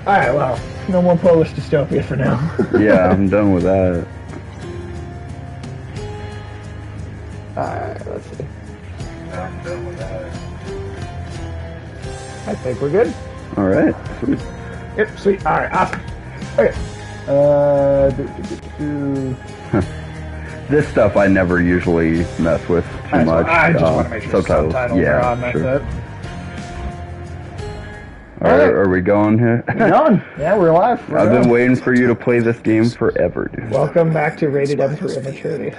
Alright, well, no more Polish dystopia for now. Yeah, I'm done with that. Alright, let's see. I'm done with that. I think we're good. Alright, sweet. Yep, sweet. Alright, awesome. Okay. This stuff I never usually mess with too much. I just want to make sure subtitles are on, that's sure. it. Alright, are we going here? We're going. Yeah, we're live. I've been waiting for you to play this game forever, dude. Welcome back to Rated M for Immaturity.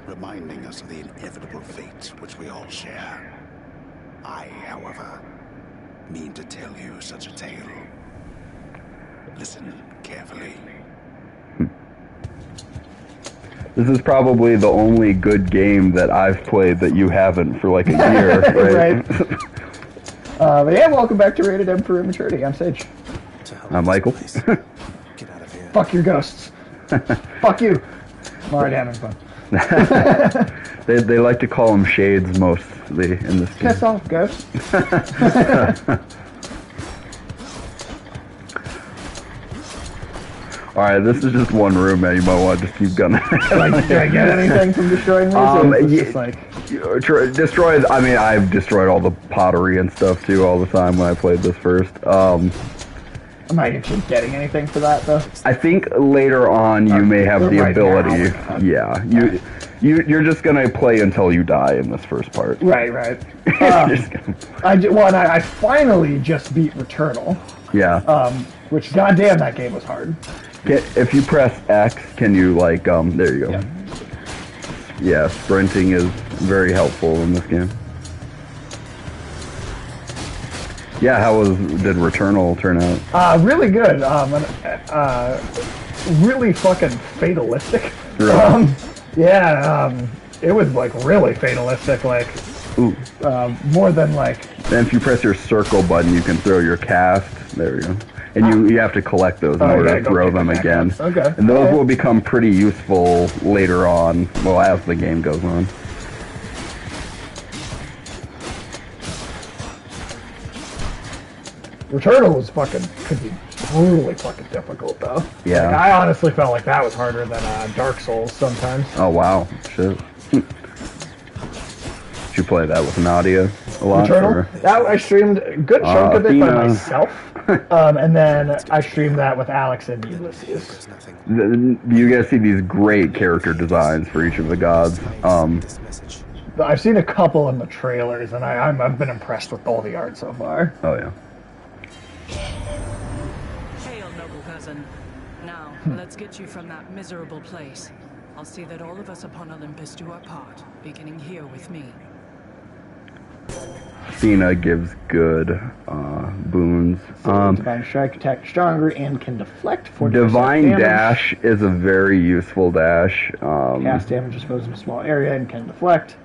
Reminding us of the inevitable fate which we all share. I, however, mean to tell you such a tale. Listen carefully. This is probably the only good game that I've played that you haven't for like a year, right? But yeah, welcome back to Rated M for Immaturity. I'm Sage. I'm Michael. Get out of here. Fuck your ghosts. Fuck you. I'm already having fun. they like to call them shades mostly in this game. Piss off, ghost. Alright, this is just one room, man. You might want to just keep gunning. Like, do I get anything from destroying these? Destroyed. I mean, I've destroyed all the pottery and stuff too all the time when I played this first. Am I actually getting anything for that though? I think later on you may have the ability. Yeah, you're just gonna play until you die in this first part. Right. I finally just beat Returnal. Yeah. Which goddamn that game was hard. If you press X, can you like there you go. Yeah. Yeah, sprinting is very helpful in this game. Yeah, did Returnal turn out? Really good. Really fucking fatalistic. Right. It was like really fatalistic, like more than like. And if you press your circle button, you can throw your cast. There we go. And you have to collect those in order to throw them again. Okay. And those will become pretty useful later on, well, as the game goes on. Returnal was could be brutally fucking difficult though. Yeah. Like, I honestly felt like that was harder than Dark Souls sometimes. Oh wow, shit. Did you play that with Nadia a lot? Returnal? That I streamed a good chunk of it by ATHENA. myself. And then I streamed that with Alex and Ulysses. You guys see these great character designs for each of the gods. I've seen a couple in the trailers, and I've been impressed with all the art so far. Oh yeah. Hail, noble cousin. Now, let's get you from that miserable place. I'll see that all of us upon Olympus do our part, beginning here with me. Athena gives good boons. Divine Strike, attack stronger, and can deflect 40% Divine damage. Dash is a very useful dash. Cast damage exposed in a small area and can deflect.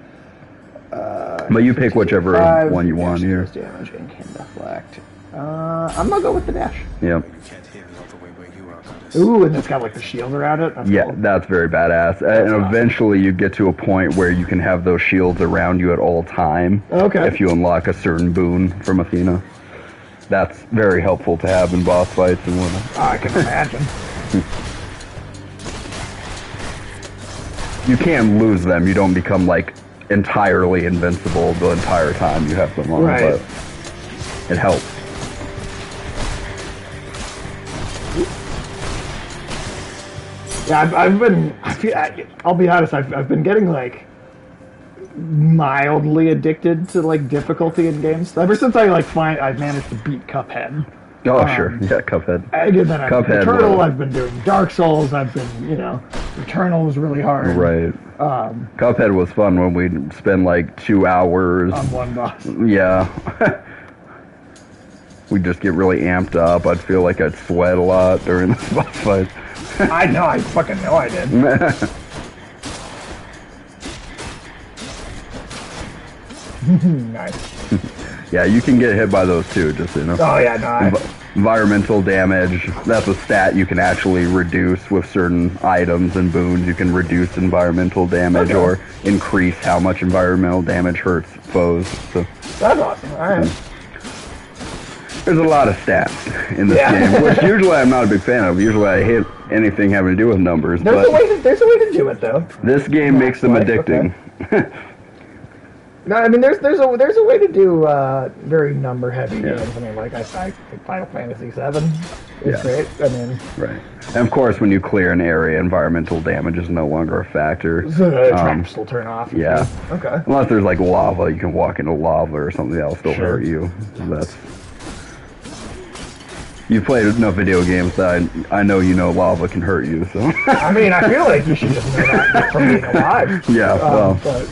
But you pick whichever one you want here. Damage and can deflect. I'm gonna go with the dash. Yep. Ooh, and it's got like the shield around it. That's Yeah, cool. that's very badass. And eventually you get to a point where you can have those shields around you at all time. Okay. If you unlock a certain boon from Athena. That's very helpful to have in boss fights and whatnot. I can imagine. You can lose them. You don't become like entirely invincible the entire time you have them on, Right. but it helps. Yeah, I'll be honest, I've been getting like mildly addicted to like difficulty in games. Ever since I've managed to beat Cuphead. Oh, sure. Yeah, Cuphead. I did that. Cuphead, Returnal, well. I've been doing Dark Souls, I've been, Returnal was really hard. Right. Cuphead was fun when we'd spend like 2 hours. On one boss. Yeah. We'd just get really amped up. I'd feel like I'd sweat a lot during the boss fight. I know, I fucking know I did. Nice. Yeah, you can get hit by those too, just so you know. Oh yeah, no, Environmental damage, that's a stat you can actually reduce with certain items and boons. You can reduce environmental damage or increase how much environmental damage hurts foes. So that's awesome. Alright. There's a lot of stats in this game, which usually I'm not a big fan of. Usually I hate anything having to do with numbers. There's a way to do it though. This game makes them addicting. Okay. No, I mean there's a way to do very number heavy games. I mean, like I think Final Fantasy VII is great. I mean, right. And of course, when you clear an area, environmental damage is no longer a factor. So the traps will turn off. Yeah. Okay. Unless there's like lava, you can walk into lava or something that'll still hurt you. That's. You've played enough video games that I know you know lava can hurt you. So. I mean, I feel like you should just know that from being alive. Yeah. Well. But,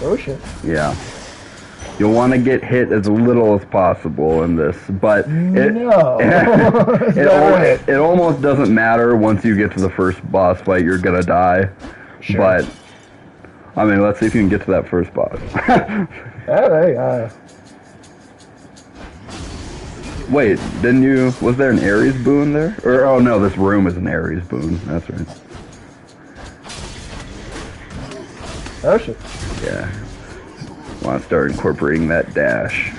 oh shit. Yeah. You'll want to get hit as little as possible in this, but it almost doesn't matter once you get to the first boss fight, you're gonna die. Sure. But, I mean, let's see if you can get to that first boss. Wait, didn't you, was there an Ares boon there? Or, oh no, this room is an Ares boon, that's right. Oh shit. Yeah. Want to start incorporating that dash.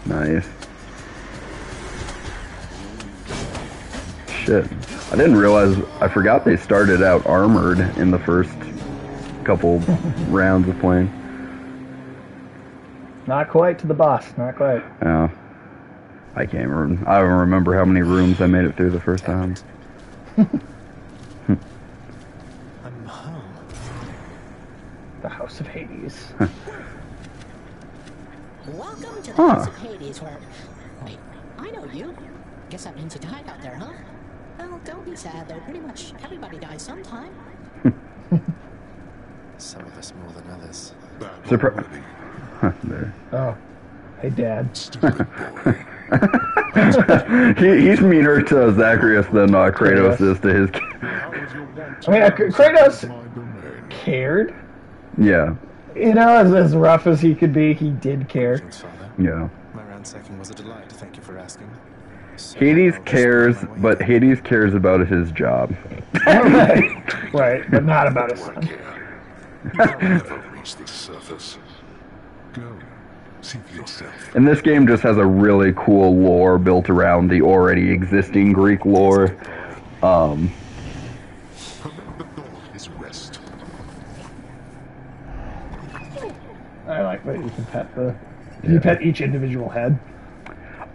Nice. Shit. I didn't realize, I forgot they started out armored in the first couple rounds of playing. Not quite to the boss, not quite. Yeah. I can't remember. I don't remember how many rooms I made it through the first time. I'm home. The House of Hades. Welcome to the House of Hades, where... Wait, I know you. Guess that means you died out there, huh? Well, don't be sad, though. Pretty much everybody dies sometime. Some of us more than others. Surprise. There. Oh. Hey, Dad. He's meaner to Zacharias than Kratos is to his. I mean, Kratos cared. Yeah. You know, as rough as he could be, he did care. Yeah. My ransacking was a delight. Thank you for asking. Hades cares, but Hades cares about his job. Right, but not about his son. You'll never reach the surface. Go. See for yourself. And this game just has a really cool lore built around the already existing Greek lore. Remember, God is rest. I like that you can pet the... Can you pet each individual head?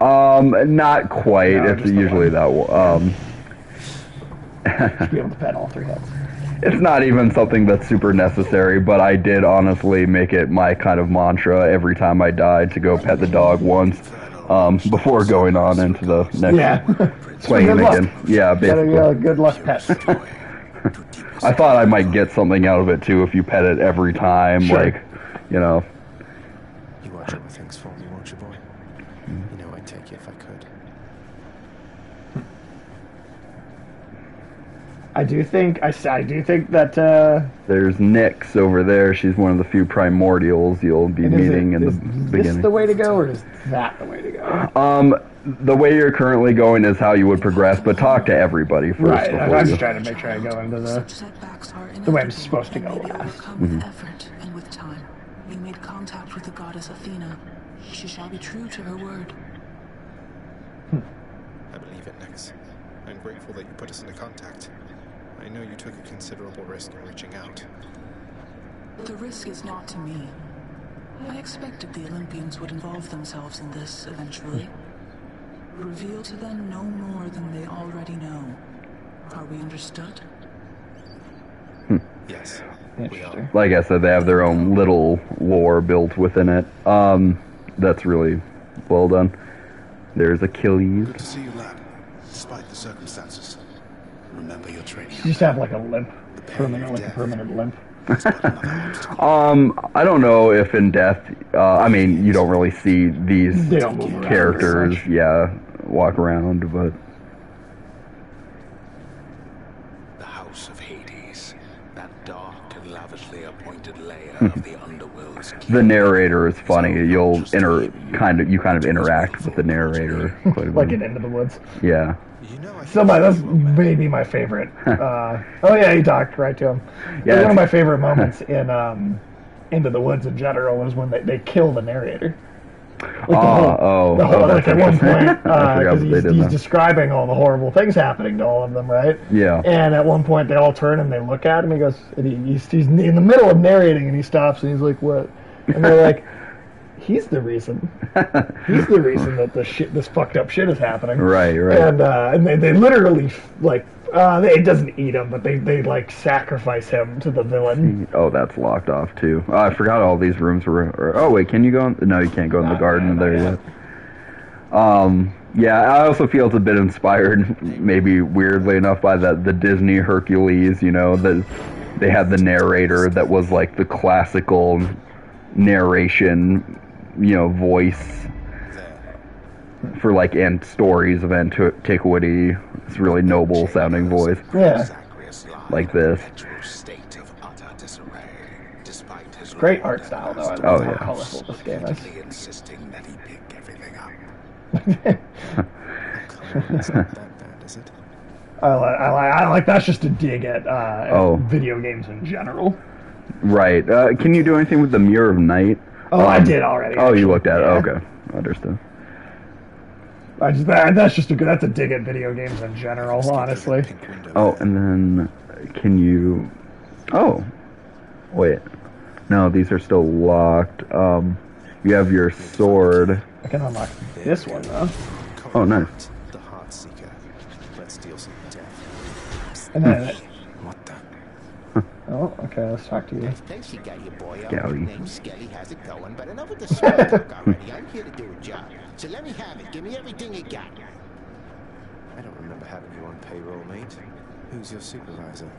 Not quite. No, it's usually that one. You should be able to pet all three heads. It's not even something that's super necessary, but I did honestly make it my kind of mantra every time I died to go pet the dog once, before going on into the next playing again. Yeah, basically. Good luck pet. I thought I might get something out of it too if you pet it every time, like, you know. You watch over things for me, won't you, boy? You know I'd take you if I could. I do think that there's Nyx over there. She's one of the few primordials you'll be meeting in the beginning. Is this the way to go, or is that the way to go? The way you're currently going is how you would progress, but talk to everybody first. Right, before I'm you. just trying to make sure I go into the way I'm supposed to go last. With effort and with time. You made contact with the goddess Athena. She shall be true to her word. I believe it, Nyx. I'm grateful that you put us into contact. I know you took a considerable risk in reaching out. The risk is not to me. I expected the Olympians would involve themselves in this eventually. Reveal to them no more than they already know. Are we understood? Yes. Interesting. Like I said, they have their own little lore built within it. That's really well done. There's Achilles. Good to see you, lad. Despite the circumstances, remember your training. You just have like a limp, permanent limp. I don't know if in death, I mean, you don't really see these characters, walk around, but The House of Hades, that dark and lavishly appointed layer of the underworld's the narrator is funny. You'll kind of interact with the narrator quite a bit. Like in Into the Woods. Yeah. You know, I That's maybe my favorite. Oh yeah, he talked right to him. Yeah, One of my favorite moments in Into the Woods in general was when they kill the narrator. Like at one point, because he's describing all the horrible things happening to all of them, right? Yeah. And at one point, they all turn and they look at him. He goes, and he's in the middle of narrating, and he stops and he's like, "What?" And they're like, "He's the reason. He's the reason that this fucked up shit is happening." Right. And they literally like. It doesn't eat him, but they like sacrifice him to the villain. Oh, that's locked off too. Oh, I forgot all these rooms were. Oh wait, can you go? No, you can't go in the garden there yet. Yeah, I also feel it's a bit inspired, maybe weirdly enough, by the Disney Hercules. You know, that they had the narrator that was like the classical narration, voice for like stories of antiquity. It's really noble sounding voice. Yeah. Like this. Great art style, though. I love how colorful this game is. Insisting that he pick everything up. It's not that bad, is it? I like that's just a dig at video games in general. Right. Can you do anything with the Mirror of Night? Oh, I did already. Oh, you looked at it. Yeah. Okay, understood. That's a dig at video games in general, honestly. Oh, and then can you? Oh, wait. No, these are still locked. You have your sword. I can unlock this one though. Oh, nice. The Heart Seeker. Let's deal some death. And then. What the? Oh, okay. Let's talk to you. Thanks, you got your boy. Gally. Name's Skelly. How's it going? But enough with the small talk already. I'm here to do a job. So let me have it. Give me everything you got. I don't remember having you on payroll, mate. Who's your supervisor?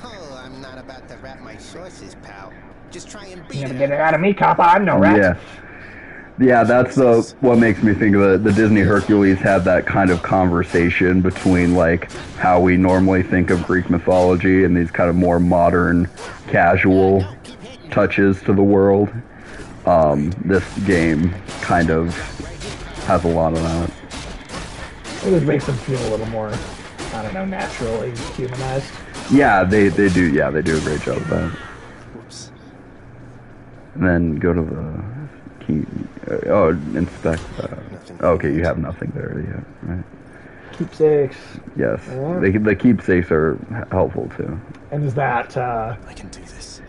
Oh, I'm not about to wrap my sources, pal. Just try and beat You it. never get it out of me, copper. I'm no rat. Yeah, that's what makes me think of the Disney Hercules had that kind of conversation between like how we normally think of Greek mythology and these kind of more modern, casual touches to the world. This game kind of has a lot of that. It just makes them feel a little more, I don't know, naturally humanized. Yeah, they do. Yeah, they do a great job of that. Whoops. And then go to the key. Inspect. Okay, you have nothing there yet, right? Keepsakes. Yes, Yeah. the keepsakes are helpful too. And is that, I can do this.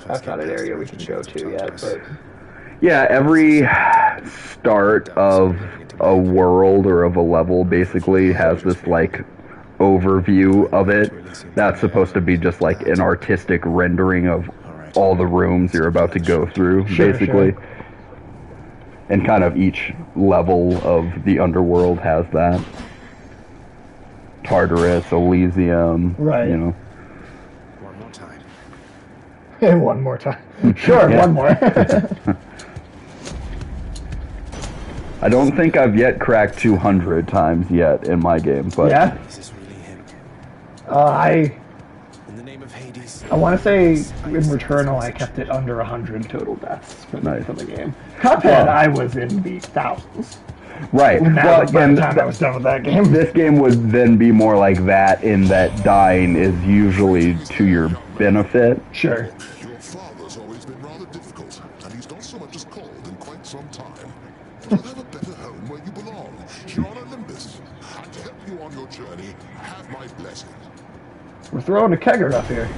that's not an area we can go to yet, but... Yeah, every start of a world or of a level basically has this like overview of it. That's supposed to be just like an artistic rendering of all the rooms you're about to go through, basically. Sure. And kind of each level of the underworld has that. Tartarus, Elysium, Right. you know. One more time. And one more time. Sure, Yeah. one more. I don't think I've yet cracked 200 times yet in my game, but Yeah? Is this really him? In the name of Hades. I want to say in Returnal I kept it under 100 total deaths for the game. Cuphead, I was in the thousands. right. By Well, the and time I was done with that game. this game would then be more like that in that dying is usually to your benefit. Sure. Your father's always been rather difficult, and he's not so much as called in quite some time. You'll have a better home where you belong, here on Olympus. And to help you on your journey, have my blessing. We're throwing a kegger up here.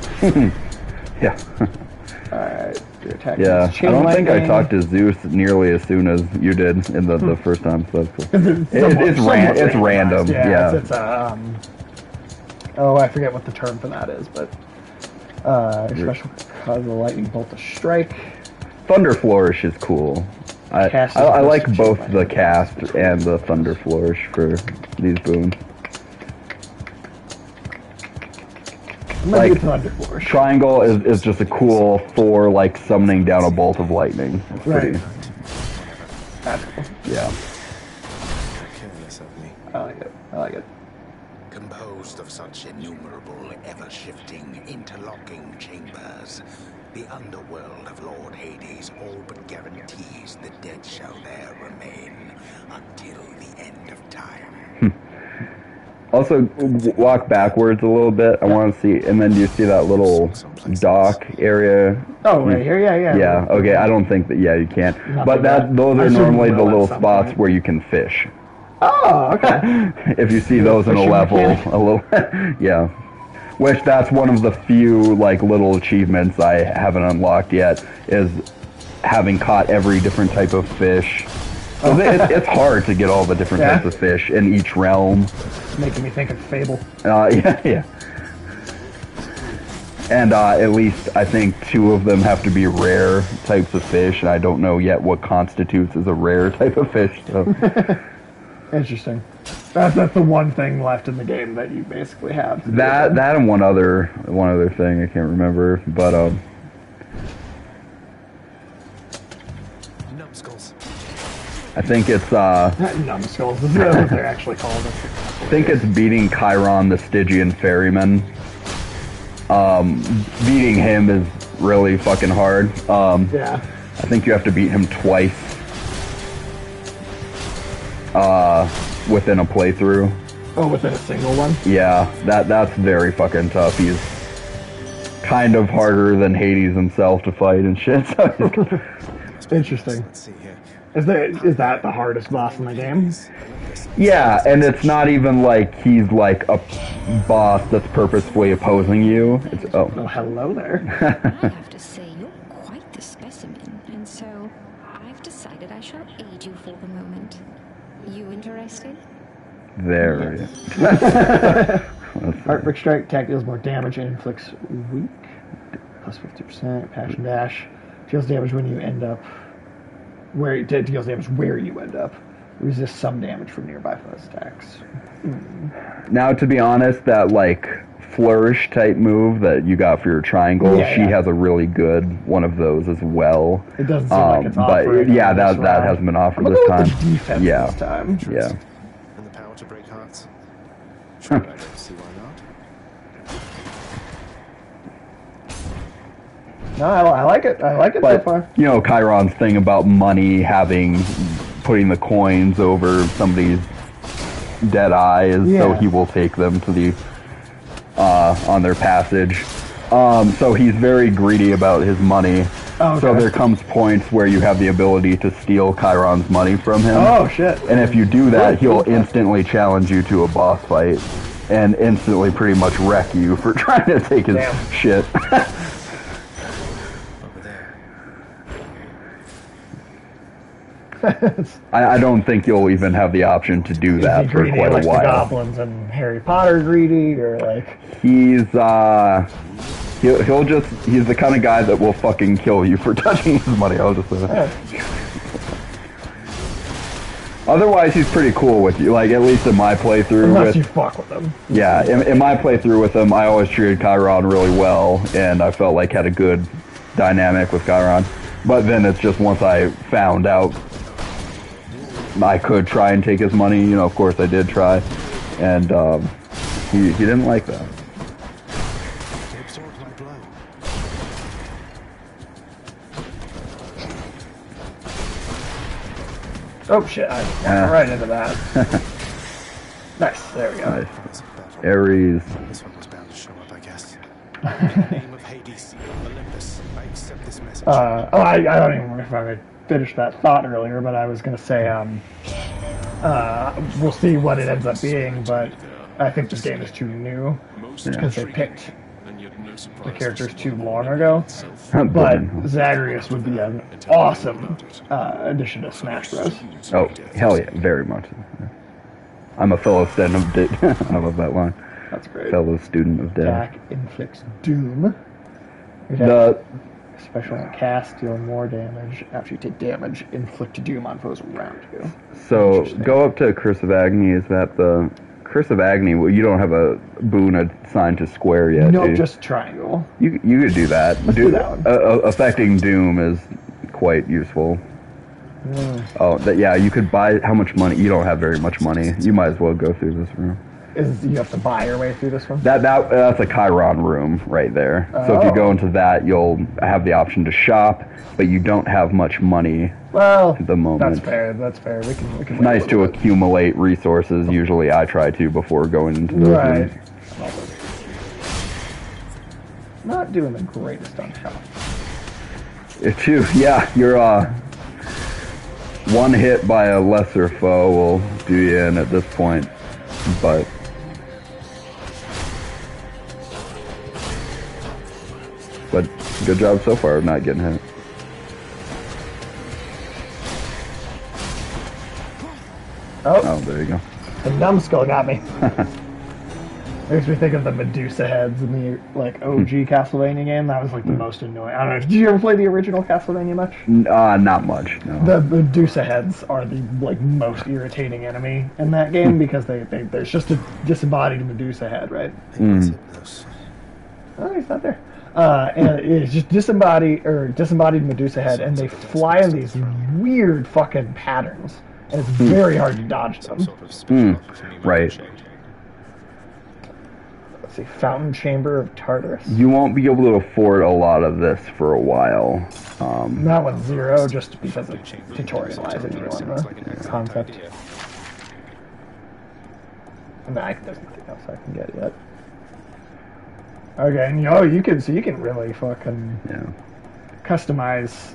Yeah. Alright. Yeah. I don't think I talked to Zeus nearly as soon as you did in the first time, so that's cool. It's random. Yeah. It's oh, I forget what the term for that is, but special cause of a lightning bolt to strike. Thunder Flourish is cool. I like both the cast and the Thunder Flourish for these boons. Like, Thunder Flourish. Triangle is just a cool for like summoning down a bolt of lightning. It's Right. pretty, That's cool. yeah. this of me. I like it. I like it. Composed of such innumerable, ever-shifting, interlocking chambers, the underworld of Lord Hades all but guarantees the dead shall there remain until the end of time. Also, walk backwards a little bit. I want to see, and then do you see that little dock area? Oh, right here? Yeah. Yeah, okay, I don't think that, yeah, you can't. Nothing But those I are assume normally we the will at little some spots point. where you can fish. Oh, okay. If you see those in a fishing level, mechanic. a little, yeah. Which, that's one of the few, like, little achievements I haven't unlocked yet, is having caught every different type of fish. It's hard to get all the different types of fish in each realm. Making me think of Fable. Yeah. And at least I think 2 of them have to be rare types of fish, and I don't know yet what constitutes as a rare type of fish. So. Interesting. That's the one thing left in the game that you basically have. That and one other thing I can't remember, but Numbskulls. I think it's Numbskulls. This is what they're actually called. I think it's beating Chiron, the Stygian ferryman. Beating him is really fucking hard. Yeah. I think you have to beat him twice within a playthrough. Oh, within a single one? Yeah, that's very fucking tough. He's kind of harder than Hades himself to fight and shit. So. Interesting. Let's see here. Is that the hardest boss in the game? Yeah, and it's not even like he's like a boss that's purposefully opposing you. It's Oh, hello there. I have to say, you're quite the specimen, and so I've decided I shall aid you for the moment. You interested? there. Heartbreak Strike, attack deals more damage and inflicts weak. Plus 50%. Passion Dash. Deals damage when you end up... deals damage where you end up. Resist some damage from nearby foes attacks. Now, to be honest, that like flourish type move that you got for your triangle, she has a really good one of those as well. It doesn't seem like it's but offered. yeah, that hasn't been offered this time. Defense Yeah. this time. Yeah. And the power to break hearts. Sure, I don't see why not. No, I like it. I like it so But far. you know, Chiron's thing about money putting the coins over somebody's dead eye is so he will take them to the on their passage. So he's very greedy about his money. Oh, okay. So there comes points where you have the ability to steal Chiron's money from him. Oh, shit. And if you do that, he'll instantly challenge you to a boss fight and instantly pretty much wreck you for trying to take his shit. Over there. I don't think you'll even have the option to do that for Greedy quite like a while. the goblins and Harry Potter greedy, or like... He's he's the kind of guy that will fucking kill you for touching his money. I'll just say that. Otherwise, he's pretty cool with you. Like, at least in my playthrough. Unless you fuck with him. Yeah, in my playthrough with him, I always treated Chiron really well, and I felt like had a good dynamic with Chiron. But then it's just once I found out I could try and take his money, you know, of course I did try, and he didn't like that. They absorbed my blow. Oh shit, I walked right into that. Nice, there we go. Nice. Ares. This one was bound to show up, I guess. In the name of Hades, Olympus, I accept this message. I don't even remember if I finished that thought earlier, but I was going to say, we'll see what it ends up being, but I think this game is too new, because they picked the characters too long ago. But Zagreus would be an awesome addition to Smash Bros. Oh, hell yeah, very much. I'm a fellow student of Death. I love that line. That's great. Fellow student of Death. Attack inflicts doom. Special on cast, dealing more damage. After you take damage, inflict doom on foes around you. So, go up to Curse of Agony. Is that the... Curse of Agony, well, you don't have a boon assigned to square yet, do Nope, you? just triangle. You could do that. Let's do that one. Affecting Doom is quite useful. Oh, yeah, you could buy... How much money? You don't have very much money. You might as well go through this room. You have to buy your way through this one? That's a Chiron room right there. So if you go into that, you'll have the option to shop, but you don't have much money at the moment. That's fair. That's fair. We can it's nice to accumulate resources. Usually I try to before going into those rooms. Not doing the greatest on shop. Yeah, you're one hit by a lesser foe will do you in at this point, but good job so far of not getting hit. Oh, there you go. The numbskull got me. Makes me think of the Medusa heads in the OG Castlevania game. That was the most annoying. I don't know. Did you ever play the original Castlevania much? Not much. No. The Medusa heads are the most irritating enemy in that game because there's just a disembodied Medusa head, right? Oh, he's not there. And it's just disembodied Medusa head, and they fly in these weird fucking patterns, and it's very hard to dodge them. Right. Let's see, Fountain Chamber of Tartarus. You won't be able to afford a lot of this for a while. Not with Zero, just because of tutorializing you on the concept. There's nothing else I can get yet. Okay, and you can really fucking customize.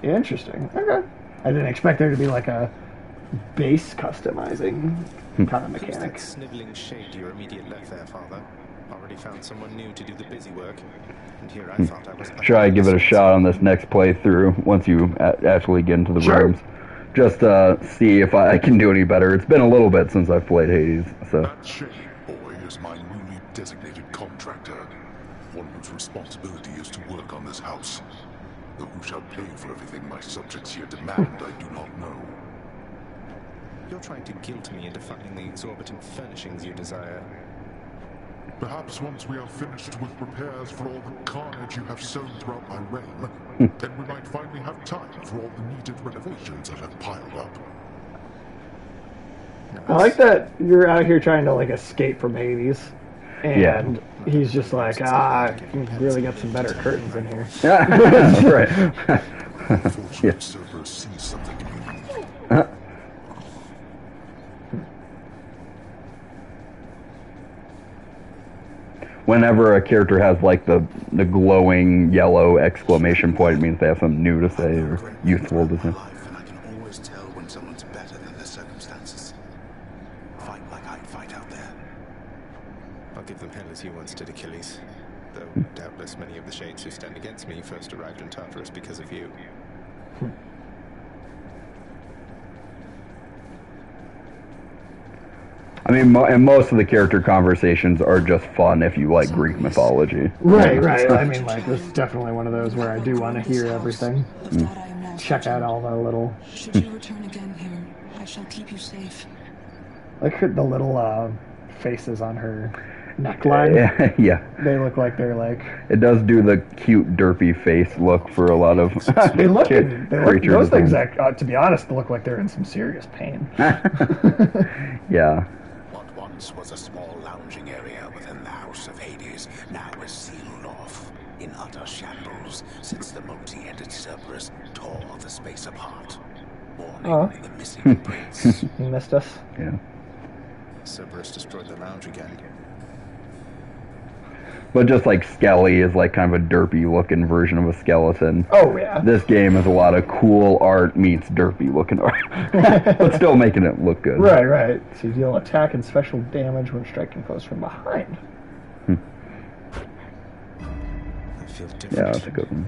Interesting. Okay. I didn't expect there to be a base customizing kind of mechanic. That sniveling shade to your immediate left there, Father. Already found someone new to do the busy work, and here I thought I was. Try to give it a shot on this next playthrough once you actually get into the rooms. Just see if I can do any better. It's been a little bit since I've played Hades, so. That shade boy is my newly designated contractor, one whose responsibility is to work on this house. Though who shall pay for everything my subjects here demand, I do not know. You're trying to guilt me into funding the exorbitant furnishings you desire. Perhaps once we are finished with repairs for all the carnage you have sown throughout my realm, then we might finally have time for all the needed renovations that have piled up. I like that you're out here trying to escape from Hades, and he's just you really got some better curtains in here. That's right. Unfortunately, Cerberus sees something in me. Whenever a character has the glowing yellow exclamation point, it means they have something new to say or useful to say. And I can always tell when someone's better than their circumstances. Fight like I'd fight out there. I'll give them hell as you once did Achilles. Though doubtless many of the shades who stand against me first arrived in Tartarus because of you. I mean, and most of the character conversations are just fun if you like Greek mythology. Right. I mean, this is definitely one of those where I do want to hear everything. Check out all the little... Should you return again here, I shall keep you safe. Look at the little faces on her neckline. Yeah. They look like they're It does do the cute, derpy face look for a lot of those things, to be honest, look like they're in some serious pain. Yeah. What once was a small lounging area within the House of Hades now is sealed off. In utter shambles, since the multi-headed Cerberus tore the space apart. Warning the missing prince. You missed us. Yeah. Cerberus destroyed the lounge again. But just Skelly is kind of a derpy looking version of a skeleton. Oh yeah. This game is a lot of cool art meets derpy looking art. But still making it look good. Right. So you deal attack and special damage when striking foes from behind. I feel different. Yeah, that's a good one.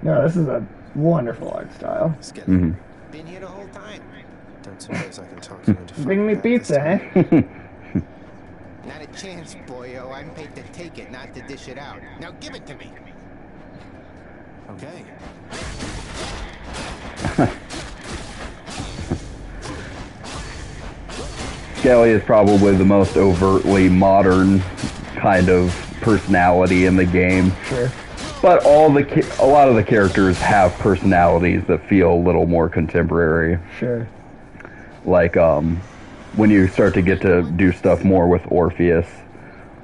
No, this is a wonderful art style. Been here the whole time. Don't suppose I can talk you into Bring me pizza, eh? Not a chance, boyo. I'm paid to take it, not to dish it out. Now give it to me. Okay. Skelly is probably the most overtly modern kind of personality in the game. Sure. But a lot of the characters have personalities that feel a little more contemporary. Sure. Like, when you start to get to do stuff more with Orpheus,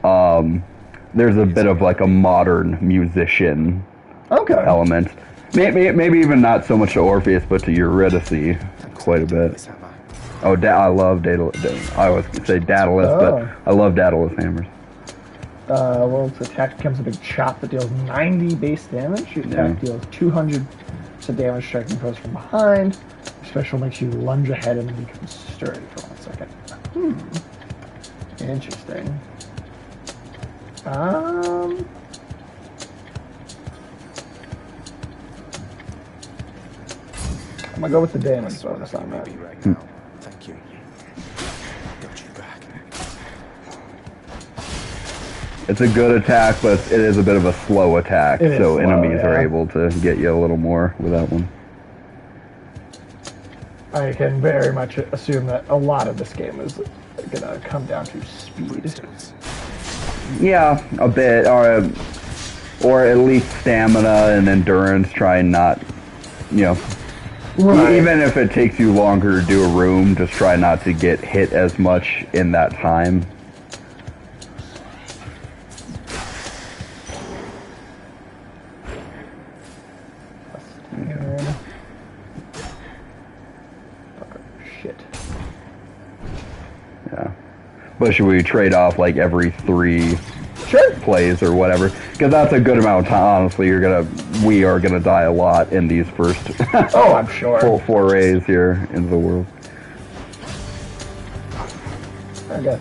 there's a bit of like a modern musician element. Maybe even not so much to Orpheus, but to Eurydice quite a bit. Oh, I love Daedalus. I always say Daedalus, but I love Daedalus hammers. Well, its attack becomes a big chop that deals 90 base damage. Your attack deals 200 damage striking foes from behind. Your special makes you lunge ahead and become sturdy for 1 second. Interesting. I'm gonna go with the damage bonus on that. Thank you. Got you back. It's a good attack, but it is a bit of a slow attack, so enemies are able to get you a little more with that one. I can very much assume that a lot of this game is gonna come down to speed. Yeah, a bit, or at least stamina and endurance. Try and not, even if it takes you longer to do a room, just try not to get hit as much in that time. But should we trade off like every 3 plays or whatever? Because that's a good amount of time. Honestly, we are gonna die a lot in these first I'm sure. full forays here into the world. Okay.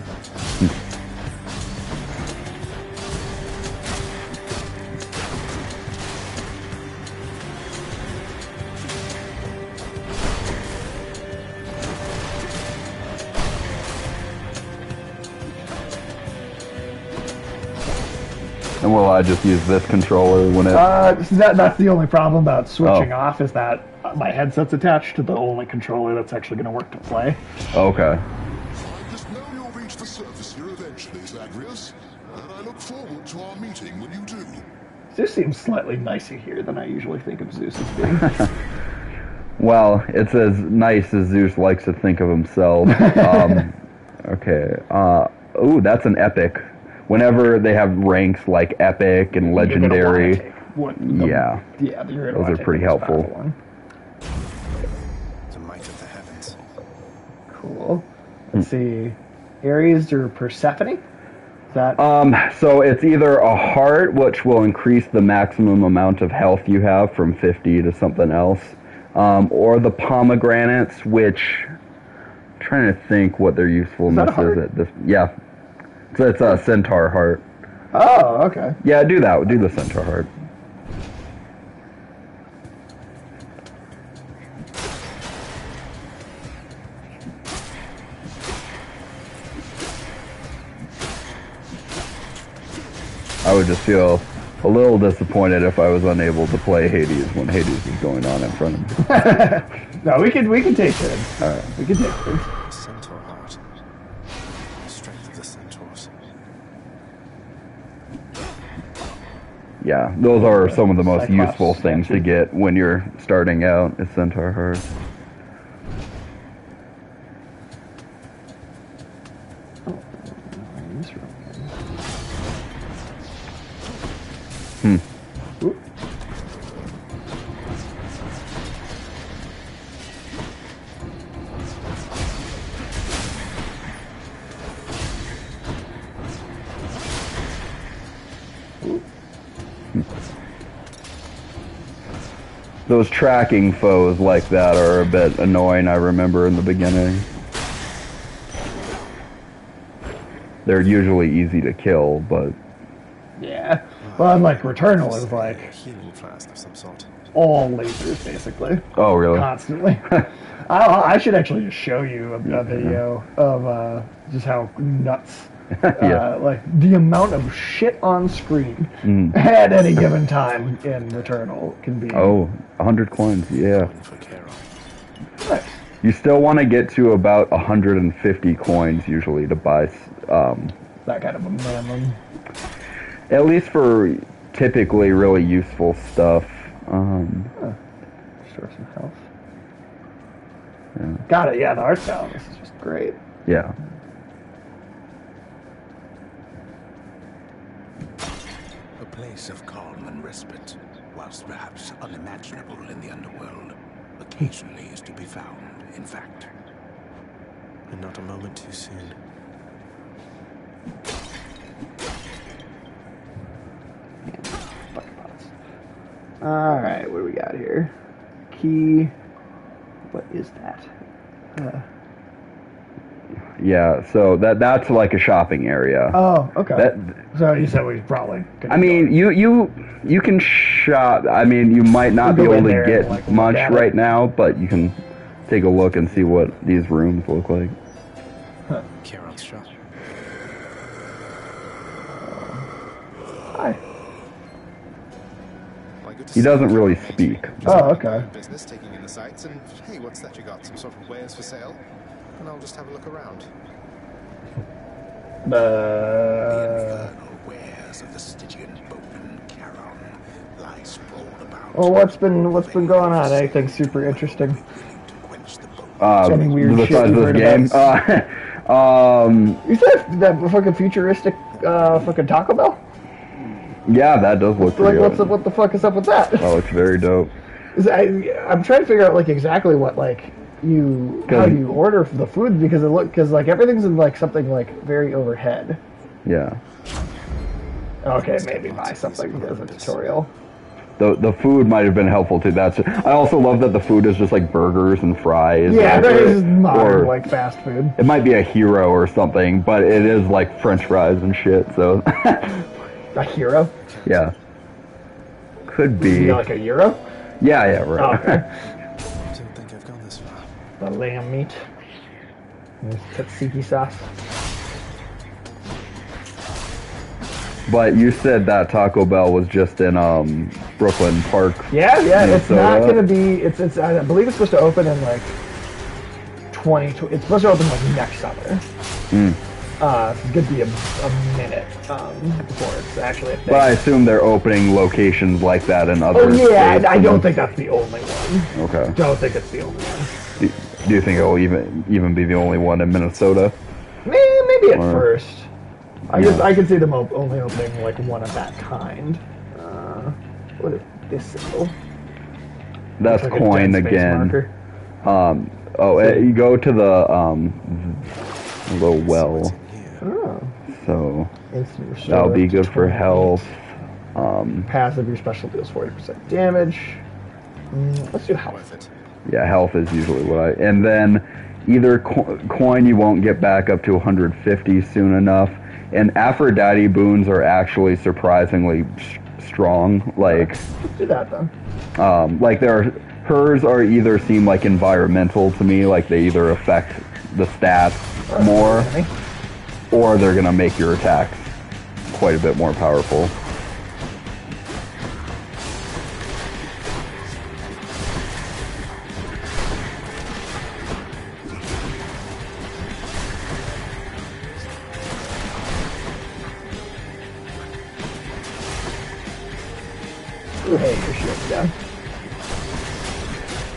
And will I just use this controller when it... that's the only problem about switching off, is that my headset's attached to the only controller that's actually going to work to play. Okay. I just know you'll reach the surface here eventually, Zagreus, and I look forward to our meeting when you do. Zeus seems slightly nicer here than I usually think of Zeus as being. Well, it's as nice as Zeus likes to think of himself. Okay. Ooh, that's an epic. Whenever they have ranks like epic and legendary, yeah, those are pretty helpful. The might of the heavens. Cool. Let's see, Ares or Persephone? So it's either a heart, which will increase the maximum amount of health you have from 50 to something else, or the pomegranates, which I'm trying to think what their usefulness is at this. Yeah. So it's a centaur heart. Oh, okay. Yeah, do that. Do the centaur heart. I would just feel a little disappointed if I was unable to play Hades when Hades is going on in front of me. No, we can take it. All right, we can take it. Centaur heart. Strength of the centaurs. Yeah, those are some of the most useful things to get when you're starting out, is centaur heart. Those tracking foes like that are a bit annoying, I remember in the beginning. They're usually easy to kill, but... Yeah. Well, unlike Returnal is like... A healing flask of some sort. All lasers, basically. Oh, really? Constantly. I should actually just show you a video of just how nuts... like the amount of shit on screen at any given time in Returnal can be. Oh, 100 coins, yeah. Nice. You still want to get to about 150 coins usually to buy that kind of a minimum. At least for typically really useful stuff. Restore some health. Yeah. Got it. Yeah, the art style. This is just great. Yeah. A place of calm and respite, whilst perhaps unimaginable in the underworld, occasionally is to be found, in fact. And not a moment too soon. Alright, what do we got here? Key. What is that? Yeah, so that's like a shopping area. Oh, okay. That, so you said we probably could. I mean, you can shop. I mean, you might not be go in able to there and, get like, much look at right it. now, but you can take a look and see what these rooms look like. Kieran's shop. Hi. He doesn't really speak. Oh, okay. Business, taking in the sights, and hey, what's that you got? Some sort of wares for sale? And I'll just have a look around. The infernal wares of the Stygian boatman Charon lie sprawled about. Well, what's been going on? Anything super interesting? Any weird shit besides you've this heard game? about? You said that fucking futuristic fucking Taco Bell? Yeah, that does look pretty Like, good. what the fuck is up with that? Oh, it's very dope. I'm trying to figure out like exactly what like how you order the food because like everything's in like something like very overhead. Yeah. Okay, maybe buy something as a tutorial. The food might have been helpful too. I also love that the food is just like burgers and fries. Yeah, that is modern or like fast food. it might be a hero or something, but it is like French fries and shit. So A hero? yeah, could be. You know, like a euro? Yeah, right. Oh, okay. I don't think I've gone this far. The lamb meat. Tzatziki sauce. But you said that Taco Bell was just in Brooklyn Park. Yeah, it's Minnesota. not gonna be. It's I believe it's supposed to open in like 20. It's supposed to open like next summer. It's gonna be a minute before it's actually a thing. But I assume they're opening locations like that in other Oh yeah, states. I don't think that's the only one. Okay. Don't think it's the only one. Do you think it will even be the only one in Minnesota? Maybe at Or- first. I could see them only opening like one of that kind. What is this symbol? That's Looks like a coin dead space again. marker. You go to the little well. Oh. So Instant restore that'll be to good for 20. health. Passive, your special deals 40% damage. Let's do health. Worth it. Yeah, health is usually what and then either coin you won't get back up to 150 soon enough, and Aphrodite boons are actually surprisingly strong. Like, Let's do that then. like hers are either seem like environmental to me, like they either affect the stats more, Okay. or they're gonna make your attacks quite a bit more powerful. Ooh, hey, your shield's down.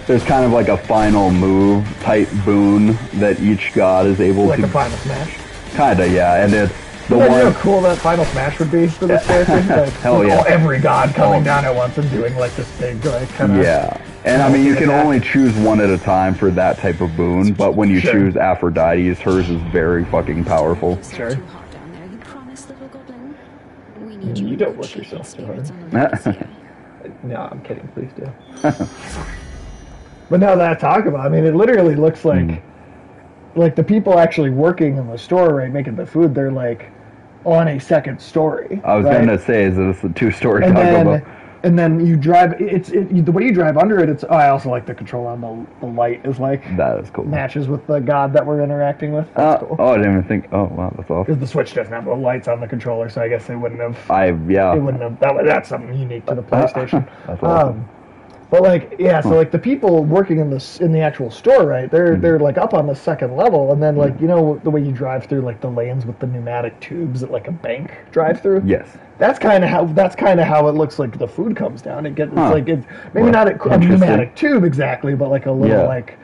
There's kind of like a final move type boon that each god is able Like to. a final smash. Kinda, yeah, and it's the You know one. how cool that final smash would be for this character? Like, Hell yeah. Every god coming Oh. down at once and doing like this big, like, kind of. Yeah, and I mean you can attack. only choose one at a time for that type of boon, but when you Sure. choose Aphrodite's, hers is very fucking powerful. Sure. Too hot down there, you promise, little goblin? We need You you don't good look shaking yourself too spirits hard. on the legacy here. No, I'm kidding. Please do. But now that I talk about, I mean, it literally looks like the people actually working in the store, right, making the food. They're like on a second story. I was right? gonna say, is this a two-story and Taco then, Bell? and then you drive. The way you drive under it. I also like the control on the light is like That is cool. matches with the god that we're interacting with. That's cool. Oh, I didn't even think. Oh, wow, that's awesome. Because the Switch doesn't have the lights on the controller, so I guess they wouldn't have. Yeah. They wouldn't have. That's something unique to the PlayStation. That's awesome. But like, yeah, so like the people working in the actual store, right? They're like up on the second level, and then like the way you drive through like the lanes with the pneumatic tubes at like a bank drive-through. Yes. That's kind of how it looks like the food comes down. It's like it's maybe not a pneumatic tube exactly, but like a little like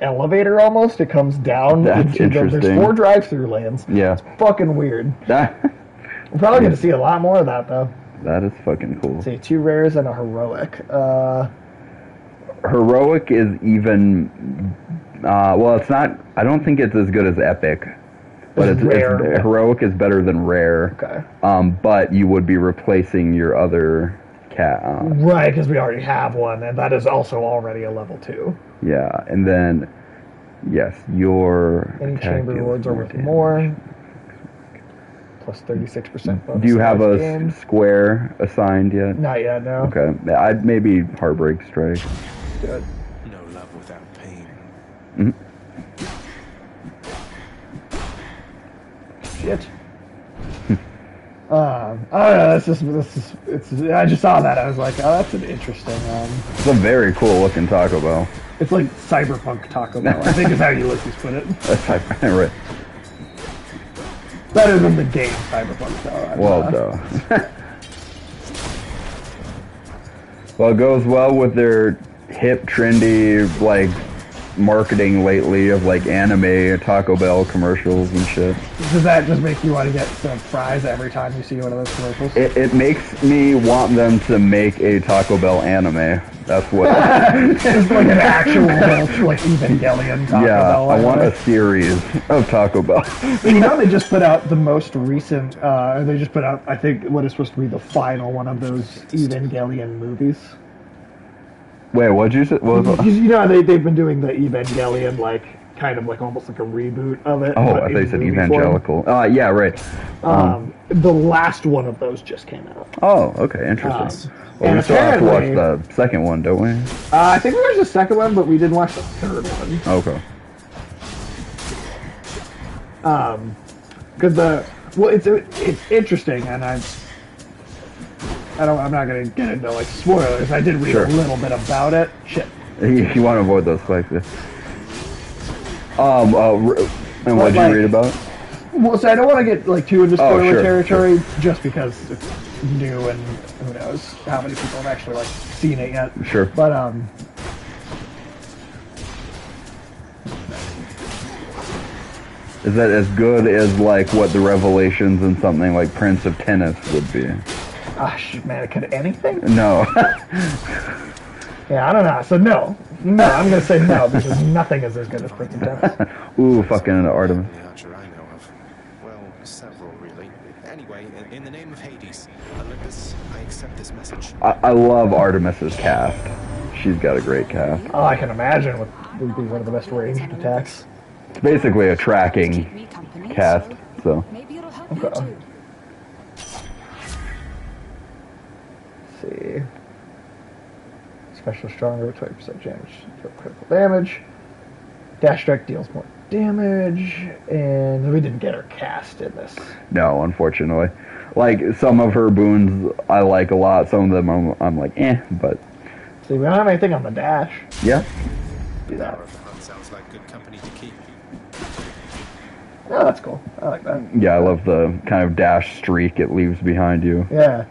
elevator almost. It comes down. That's interesting. There's 4 drive-through lanes. Yeah. It's fucking weird. We're probably going to see a lot more of that, though. That is fucking cool. See, 2 rares and a heroic. Heroic is even... well, it's not... I don't think it's as good as epic. But it's rare. Heroic is better than rare. Okay. But you would be replacing your other cat. Right, because we already have one, and that is also already a level 2. Yeah, and then... Yes, your... Any chamber rewards are worth more. Plus 36% bonus. Do you have a square assigned yet? Not yet, no. Okay. I'd maybe Heartbreak Strike. Good. No love without pain. Shit. I don't know. I just saw that. I was like, oh, that's an interesting. It's a very cool looking Taco Bell. It's like cyberpunk Taco Bell, I think is how Ulysses put it. That's right. Better than the game Cyberpunk, though. Well, well, it goes well with their hip, trendy, like, marketing lately of, like, anime, Taco Bell commercials and shit. Does that just make you want to get some fries every time you see one of those commercials? It makes me want them to make a Taco Bell anime. That's what... It's like an actual, like, Evangelion Taco Bell. I want a series of Taco Bell. They just put out the most recent, they just put out, I think, what is supposed to be the final one of those Evangelion movies. Wait, what'd you say? What was they've been doing the Evangelion, like, kind of like almost like a reboot of it. Oh, I thought you said evangelical. Yeah, right. The last one of those just came out. Oh, okay, interesting. Well, and we still have to watch the second one, don't we? I think we watched the second one, but we didn't watch the third one. Okay. Because it's interesting, and I'm not gonna get into like spoilers. I did read a little bit about it. Shit. You want to avoid those spikes. And what did you read about? Well, so I don't want to get like too into spoiler territory, just because it's new and who knows how many people have actually like seen it yet. Sure. But is that as good as like what the revelations in something like Prince of Tennis would be? Man, could anything? No. Yeah, I don't know. So no, I'm gonna say no because nothing is as good as Prince of Tennis. Ooh, fucking Artemis. The archer I know of. Well, several really. Anyway, in the name of Hades, Olympus, I accept this message. I love Artemis's cast. She's got a great cast. Oh, I can imagine would be one of the best ranged attacks. It's basically a tracking cast, so. Maybe it'll help you too. See. Special stronger with 20% damage for critical damage. Dash strike deals more damage, and we didn't get her cast in this. No, unfortunately. Like, some of her boons I like a lot, some of them I'm like, but... See, we don't have anything on the dash. Yeah. Do that. Sounds like good company to keep. Oh, that's cool. I like that. Yeah, I love the kind of dash streak it leaves behind you. Yeah.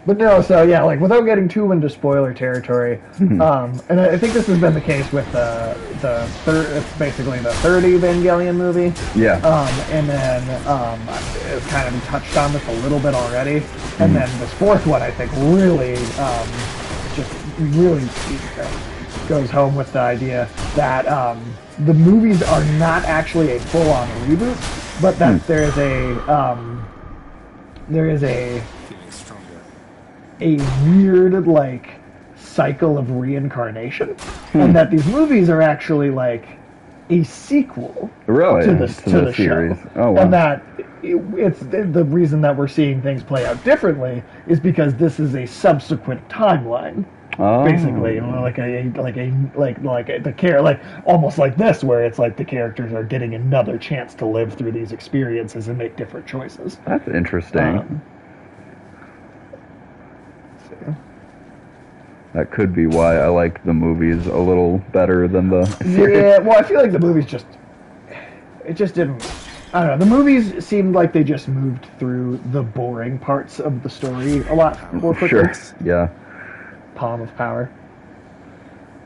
But no, so yeah, like without getting too into spoiler territory, and I think this has been the case with the third, it's basically the third Evangelion movie. Yeah. And then it's kind of touched on this a little bit already, and then this fourth one I think really, just really goes home with the idea that the movies are not actually a full-on reboot, but that there is a weird like cycle of reincarnation, and that these movies are actually like a sequel to the series. show. Oh, wow. And that it's the reason that we're seeing things play out differently is because this is a subsequent timeline. Oh. Basically, you know, like almost like this, where it's like the characters are getting another chance to live through these experiences and make different choices. That's interesting. That could be why I like the movies a little better than the series. Yeah, well, I feel like the movies just didn't. I don't know. The movies seemed like they just moved through the boring parts of the story a lot more quickly. Sure. Yeah. Palm of Power.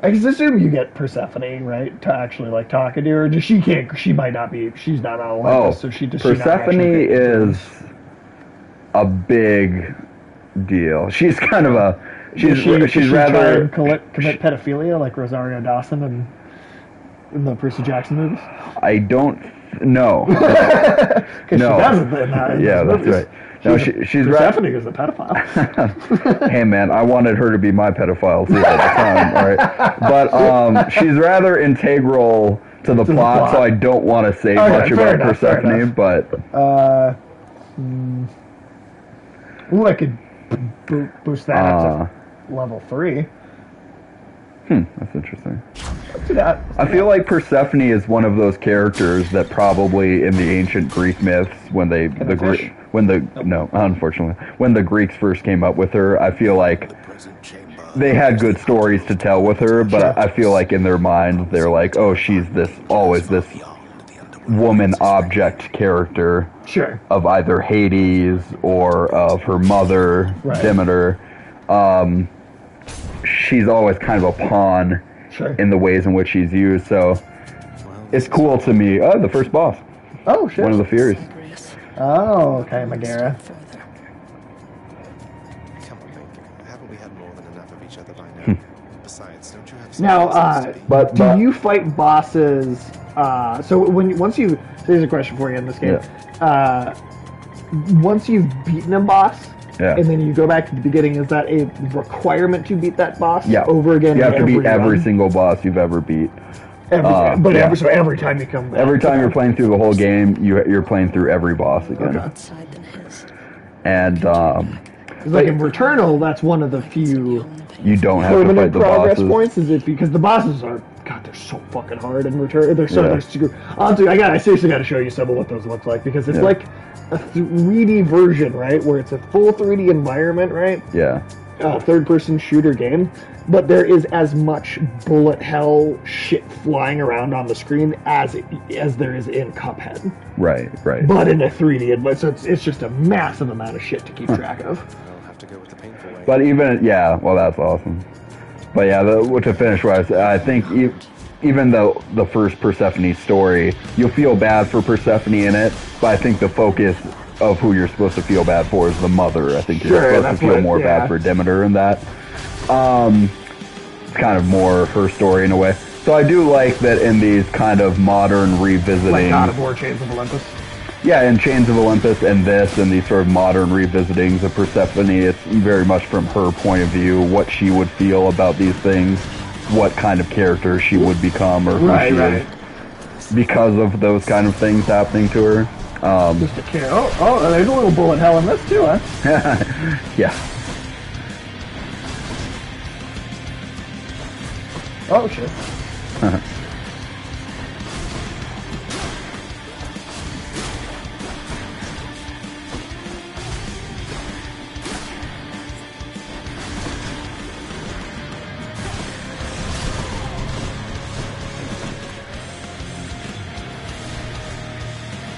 I just assume you get Persephone, right, to actually like talking to her. Just she can't. She might not be. She's not on Olympus, so she just. Persephone is a big deal. She's kind of a. She's rather try and commit pedophilia like Rosario Dawson in the Percy Jackson movies. I don't know. No. She doesn't. Yeah, that's right. No, she's Persephone is a pedophile. Hey man, I wanted her to be my pedophile too at the time, all right? But she's rather integral to the plot, so I don't want to say much about Persephone. But I could boost that up to level 3. That's interesting. I feel like Persephone is one of those characters that probably in the ancient Greek myths, unfortunately, when the Greeks first came up with her, I feel like they had good stories to tell with her, but I feel like in their mind they're like, oh, she's always this woman object character of either Hades or of her mother, Demeter. She's always kind of a pawn in the ways in which she's used, so it's cool to me. Oh, the first boss. Oh, shit. One of the Furies. Oh, okay, Megara. Come on, Link. Haven't we had more than enough of each other by now? Besides, don't you have now, do you fight bosses? Here's a question for you in this game. Once you've beaten a boss, and then you go back to the beginning, is that a requirement to beat that boss over again? You have to beat every single boss you've ever beat. So every time you come back. Every time you're playing through the whole game, you're playing through every boss again. And like in Returnal, that's one of the few you don't have to fight the progress bosses. Points, is it because the bosses are they're so fucking hard in Return. They're so honestly, I seriously got to show you some of what those look like, because it's like a 3D version, right, where it's a full 3D environment, right? Yeah. Third-person shooter game, but there is as much bullet hell shit flying around on the screen as there is in Cuphead. Right. But in a 3D environment, so it's just a massive amount of shit to keep track of. I'll have to go with the painful way. But even well, that's awesome. But yeah, to finish what I think even the first Persephone story, you'll feel bad for Persephone in it, but I think the focus of who you're supposed to feel bad for is the mother. I think you're supposed to feel more bad for Demeter in that. It's kind of more her story in a way. So I do like that in these kind of modern revisiting... Like God of War, Chains of Olympus? Yeah, in Chains of Olympus and this and these sort of modern revisitings of Persephone, it's very much from her point of view, what she would feel about these things, what kind of character she would become, or who she is because of those kind of things happening to her. Just a care. Oh, there's a little bullet hell in this too, huh? Yeah. Oh, shit.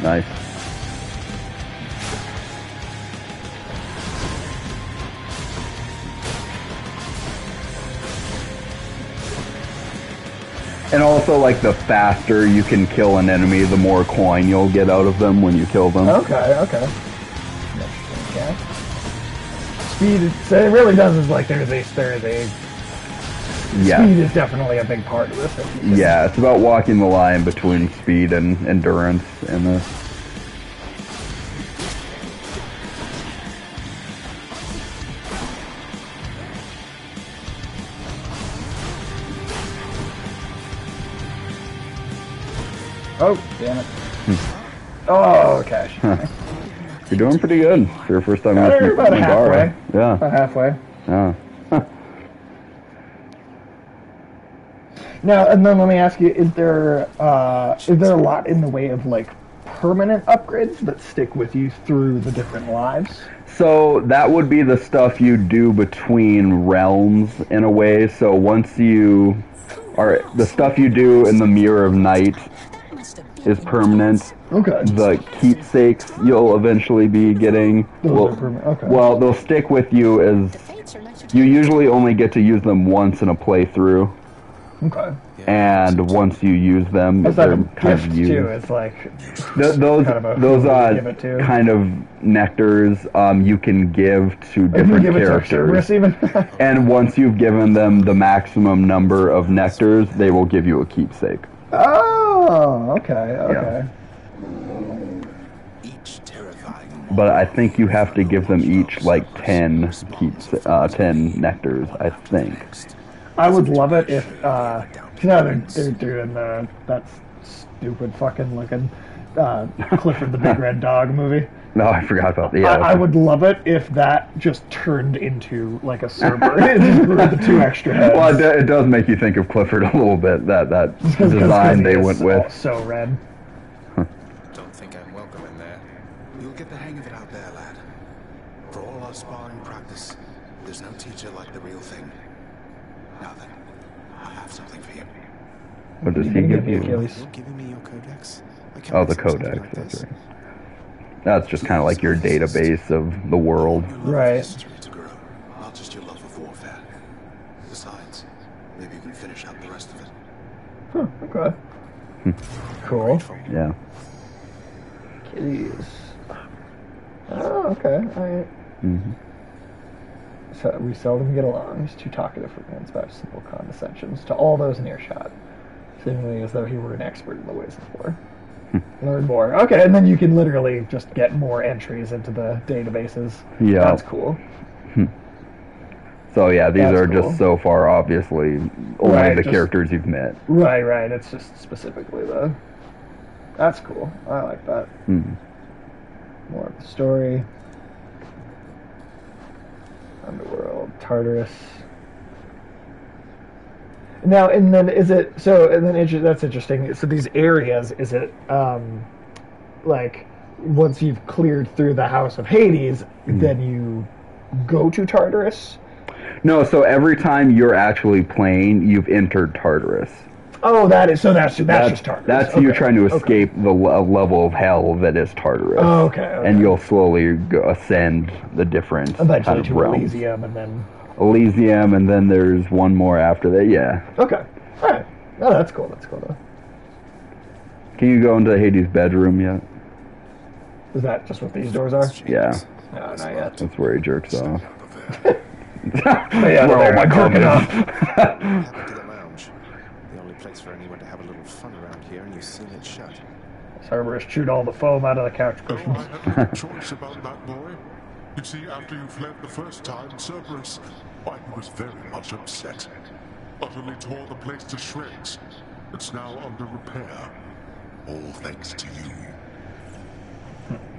Nice. And also, like, the faster you can kill an enemy, the more coin you'll get out of them when you kill them. Okay. Speed, so it really does is like there's a speed is definitely a big part of this. Yeah, it's about walking the line between speed and endurance in this. Oh, damn it. Oh, okay. You're doing pretty good for your first time. You're about halfway. Yeah. About halfway. Yeah. Now, and then let me ask you: is there a lot in the way of like permanent upgrades that stick with you through the different lives? So that would be the stuff you do between realms in a way. So once you are the stuff you do in the Mirror of Night is permanent. Okay. The keepsakes you'll eventually be getting. Those are permanent. Okay. Well, they'll stick with you as you usually only get to use them once in a playthrough. Okay. And once you use them, It's they're like a kind gift of used. too. It's like Those kind of a give it to. kind of nectars you can give to different give characters. It to Cerberus even. And once you've given them the maximum number of nectars, they will give you a keepsake. Oh, okay, okay. Each terrifying. But I think you have to give them each like 10 10 nectars, I think. I would love it if, you know, they're doing that stupid fucking looking Clifford the Big Red Dog movie. No, I forgot about that. Yeah, I would love it if that just turned into like a Cerberus. It just grew the 2 extra heads. Well, it does make you think of Clifford a little bit, that design they went with. So red. Don't think I'm welcome in there. You'll get the hang of it out there, lad. For all our sparring practice, there's no teacher like the real thing. Now then, I have something for you. What does he give you? You're giving me your codex? Oh, the codex, that's right. That's just kind of like your database of the world. Right. To grow, not just your love of warfare. Besides, maybe you can finish out the rest of it. Huh, okay. Cool. Yeah. Achilles. Oh, okay. Alright. Mm-hmm. So we seldom get along. He's too talkative for man's about simple condescensions to all those in earshot, seemingly as though he were an expert in the ways of war. Learn more. Okay, and then you can literally just get more entries into the databases. Yeah. That's cool. So yeah, these That's are cool. just so far obviously only Right, the just- characters you've met. Right. It's just specifically the... That's cool. I like that. More of the story. Underworld, Tartarus. Now, and then is it so? And then that's interesting. So these areas, is it like once you've cleared through the House of Hades, then you go to Tartarus? No, so every time you're actually playing, you've entered Tartarus. Oh, that's just Tartarus. That's you trying to escape the level of hell that is Tartarus. Oh, okay. And you'll slowly ascend the different eventually kind of to realms. Elysium, and then Elysium, and then there's one more after that. Yeah. okay. All right. Oh, that's cool. That's cool though. Can you go into Hades' bedroom yet? Is that just what these doors are? Yeah. No, not yet. That's where he jerks off. Yeah, Where all my jerking comments. Happened to the lounge. The only place for anyone to have a little fun around here, and you've seen it shut. Cerberus chewed all the foam out of the couch Oh, cushions. I had no choice about that, boy. You see, after you fled the first time, Cerberus, why, he was very much upset. Utterly tore the place to shreds. It's now under repair. All thanks to you.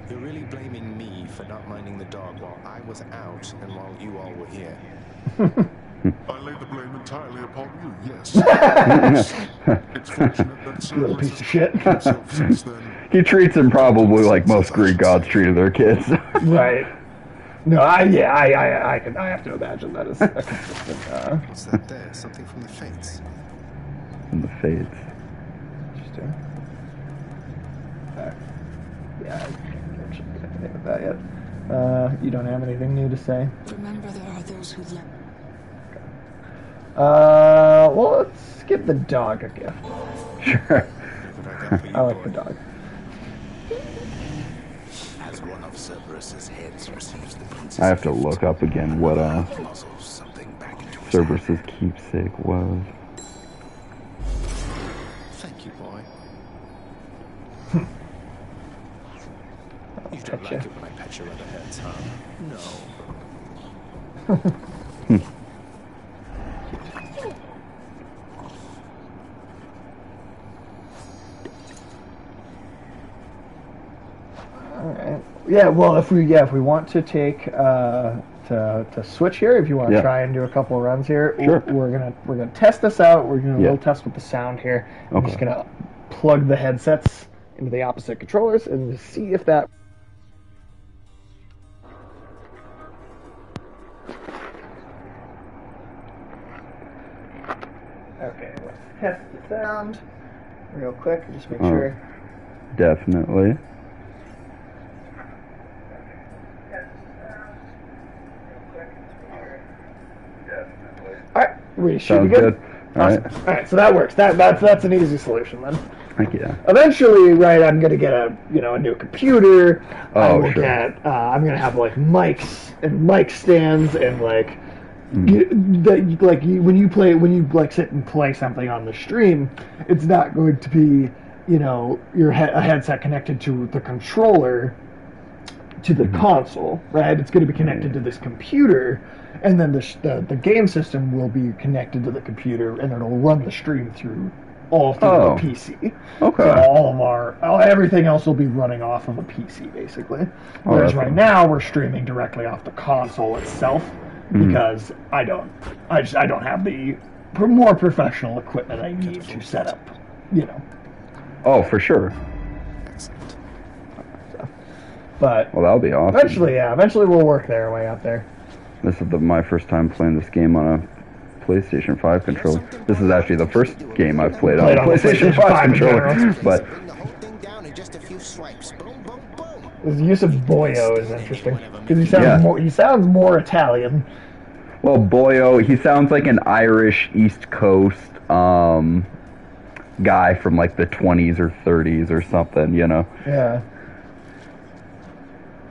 You're really blaming me for not minding the dog while I was out and while you all were here. I lay the blame entirely upon you, yes. It's fortunate that Cerberus Little piece of shit. himself since then. He treats him probably like most Greek gods treated their kids. Right. No, I have to imagine that is a consistent. What's that there? Something from the Fates? In the Fates. Interesting. Yeah, I can't mention anything with that yet. You don't have anything new to say? Remember, there are those who left. Well, let's give the dog a gift. Sure. I like the dog. As one of Cerberus's heads receives the princess, I have to look up again what muzzles something back into his Cerberus's keepsake was. Thank you, boy. You don't Gotcha. like it when I pet your other heads, huh? No. Alright. Yeah, well, if we want to take to switch here, if you want to Yeah. try and do a couple of runs here, Sure. we're gonna test this out. We're gonna Yeah. little test with the sound here. I'm Okay. just gonna plug the headsets into the opposite controllers and see if that. test the sound real quick. Just make sure. Definitely. Alright, we should be good. Awesome. Alright, so that works. That's an easy solution then. Thank you. Eventually, right, I'm gonna get a new computer. Oh, I'm sure. I'm gonna have like mics and mic stands and like when you sit and play something on the stream, it's not going to be a headset connected to the controller to the console, right? It's going to be connected to this computer, and then the game system will be connected to the computer, and it'll run the stream through the PC. Okay. So everything else will be running off of a PC basically. Whereas right now we're streaming directly off the console itself because I don't have the more professional equipment I need to set up. Oh, for sure. But that'll be awesome. Eventually we'll work our way up there. This is my first time playing this game on a PlayStation 5 controller. This is actually the first game I've played on a PlayStation 5 controller. But the use of Boyo is interesting because he sounds more Italian. Well, Boyo, he sounds like an Irish East Coast guy from like the 20s or 30s or something, Yeah.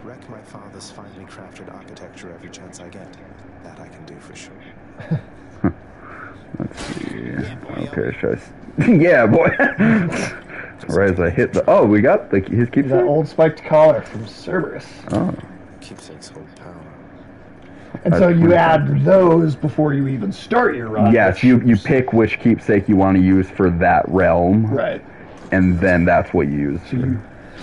Wreck my father's finely crafted architecture every chance I get. That I can do for sure. Let's see. Okay, should I... yeah, boy. Right as I hit the... Oh, we got his keepsake? That old spiked collar from Cerberus. Oh. Keepsakes hold power. And so you add those before you even start your run. Yes, you pick which keepsake you want to use for that realm. Right. And then that's what you use.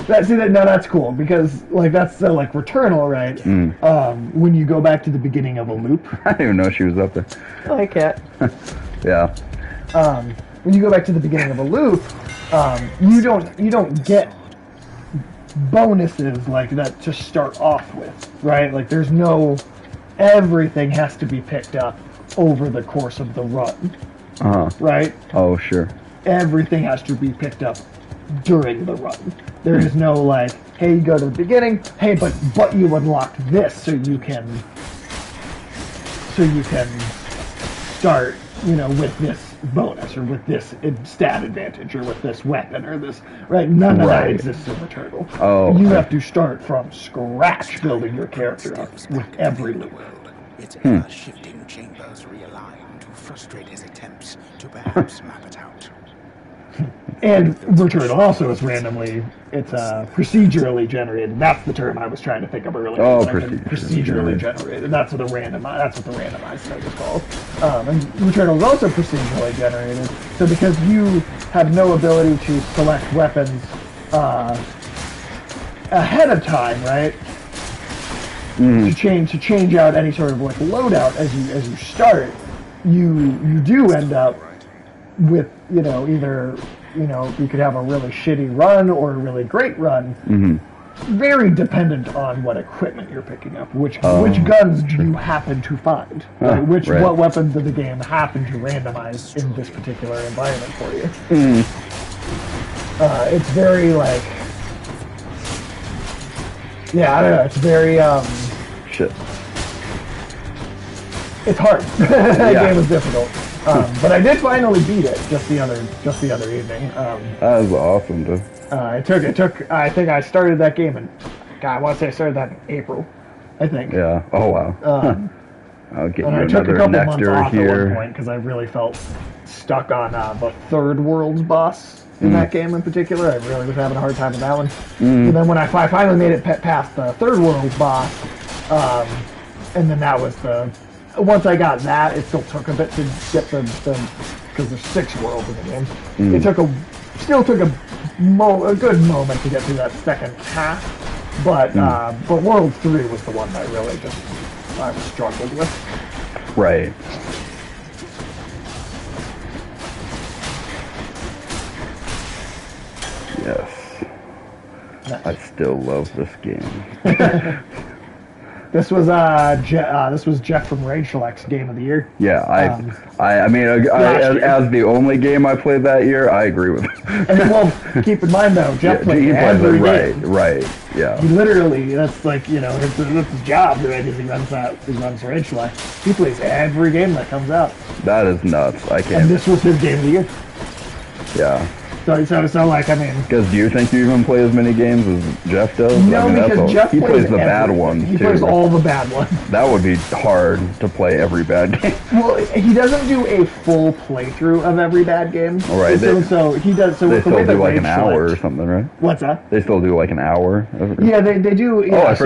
That's cool because that's Returnal, right? When you go back to the beginning of a loop. I didn't even know she was up there. Oh, hey, cat. Yeah. When you go back to the beginning of a loop, you don't get bonuses like that to start off with, right? Like there's no... Everything has to be picked up over the course of the run, right? Oh, sure. Everything has to be picked up during the run. There is no hey, you go to the beginning, hey, but you unlock this so you can start, with this bonus or with this stat advantage or with this weapon or this, right? None of that exists in Returnal. Oh, you have to start from scratch building your character up with every loop. Its ever-shifting chambers realign to frustrate his attempts to perhaps map it out. And Returnal also is procedurally generated. That's the term I was trying to think of earlier. Oh, procedurally generated. That's what the randomized thing is called. And Returnal is also procedurally generated. So because you have no ability to select weapons ahead of time, right? To change out any sort of loadout as you start, you do end up with either you could have a really shitty run or a really great run. Very dependent on what equipment you're picking up, which guns do you happen to find, right? What weapons of the game happen to randomize in this particular environment for you. It's very I don't know. It's very shit. It's hard. That game was difficult. But I did finally beat it just the other evening. That was awesome, dude. It took. I think I started that game in. God, I want to say I started that in April. I think. Yeah. Oh wow. I'll get you I took a another couple months nectar off here. at one point because I really felt stuck on the third world's boss in that game in particular. I really was having a hard time with that one. And then when I finally made it past the third world's boss, and then that was once I got that, it still took a bit to get the because there's 6 worlds in the game. It took a good moment to get through that second half, but World 3 was the one that I really I struggled with. Right. Yes. I still love this game. This was Jeff from Rage Select's Game of the Year. Yeah, I mean, as the only game I played that year, I agree with it. And well, keep in mind though, Jeff played every game. Right, yeah. He literally, that's like, you know, that's his job, right? He runs Rage Select. He plays every game that comes out. That is nuts. I can't. And this was his Game of the Year. Yeah. So like, I mean... Because do you think you even play as many games as Jeff does? No, I mean, because Jeff he plays the bad everything. ones, He too. plays all the bad ones. That would be hard to play every bad game. Well, he doesn't do a full playthrough of every bad game. All right. So he does... So they still do like Rage an hour or something, right? What's that? They still do like an hour? Yeah, they do... Yeah,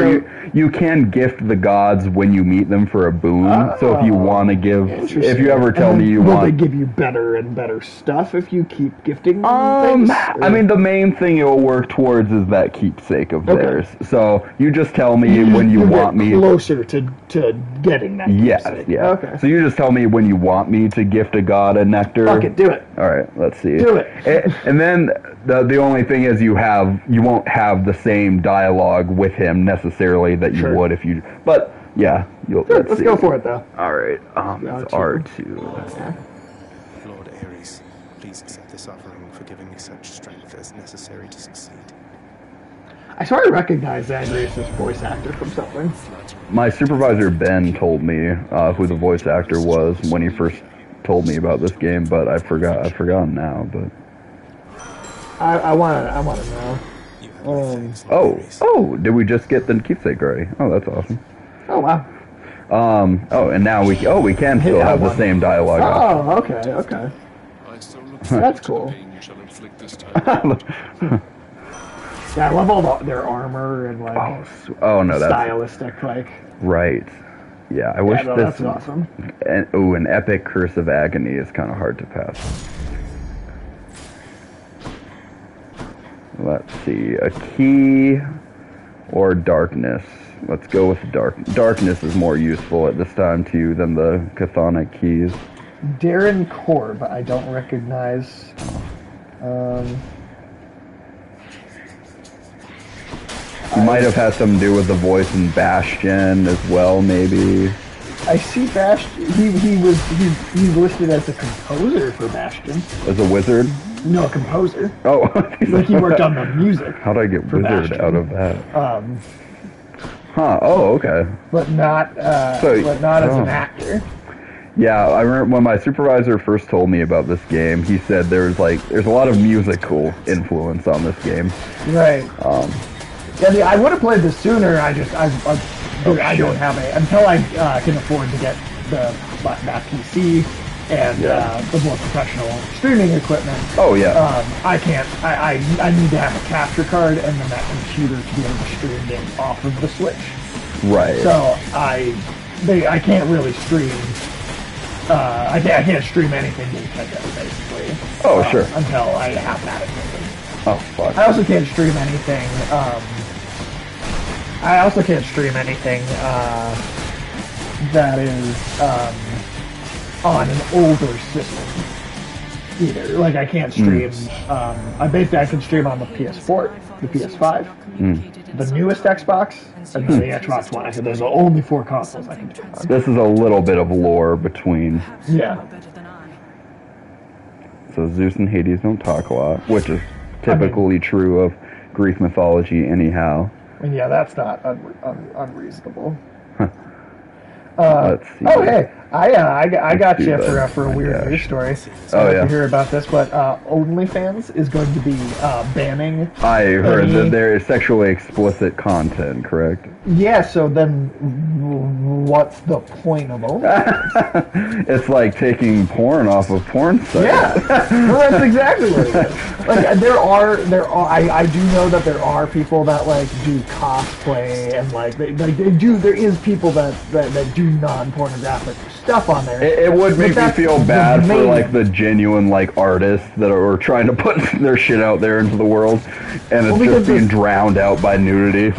you can gift the gods when you meet them for a boon. So if you want to give... If you ever tell me you want... Will they give you better and better stuff if you keep gifting things? I mean, the main thing it will work towards is that keepsake of theirs. So you just tell me when you want me closer to getting that keepsake. Yeah. Okay. So you just tell me when you want me to gift a god a nectar. Fuck it, do it. All right, let's see. Do it. And then the only thing is you won't have the same dialogue with him necessarily that you would if you. But yeah, let's go for it though. All right. It's R2. Lord Ares, please accept this offering for giving me such strength as necessary to succeed. I sort of recognize Andreas' voice actor from something. My supervisor Ben told me who the voice actor was when he first told me about this game, but I've forgotten now. But I want to know. Oh! Did we just get the keepsake already? Oh, that's awesome. Oh wow. And now we can still have the same dialogue. Oh, okay. That's cool. Yeah, I love all their armor and like that's stylistic like. Right. Yeah, I wish this. That's awesome. An epic Curse of Agony is kind of hard to pass. Let's see, a key or darkness. Let's go with darkness is more useful at this time to you than the chthonic keys. Darren Korb, I don't recognize. He might have had something to do with the voice in Bastion as well, maybe. I see Bastion. He's listed as a composer for Bastion. As a wizard? No, a composer. Oh, like he worked on the music. How'd I get wizard Bastion. out of that? Oh, okay. But not as an actor. Yeah, I remember when my supervisor first told me about this game, he said there's a lot of musical influence on this game. Right. I would have played this sooner. I don't have it until I can afford to get that PC and the more professional streaming equipment. Oh yeah. I can't. I need to have a capture card and then that computer to be able to stream games off of the Switch. Right. So I can't really stream. I can't stream anything Nintendo basically. Oh sure. Until I have that equipment. Oh fuck. I also can't stream anything. That is on an older system either. Like I can't stream. I can stream on the PS4, the PS5, the newest Xbox, and the Xbox One. There's only 4 consoles I can do. This is a little bit of lore between. Yeah. So Zeus and Hades don't talk a lot, which is typically true of Greek mythology anyhow. And yeah, that's not unreasonable. Let's see. Oh hey, I got you for a weird news story. To hear about this, but OnlyFans is going to be banning. I heard that there is sexually explicit content, correct? Yeah. So then, what's the point of OnlyFans? It's like taking porn off of porn sites. Yeah, well, that's exactly what it is. Like there are. I do know that there are people that like do cosplay and like they do. There is people that do non-pornographic stuff on there. It would make me feel bad for like the genuine like artists that are trying to put their shit out there into the world, and it's just being drowned out by nudity.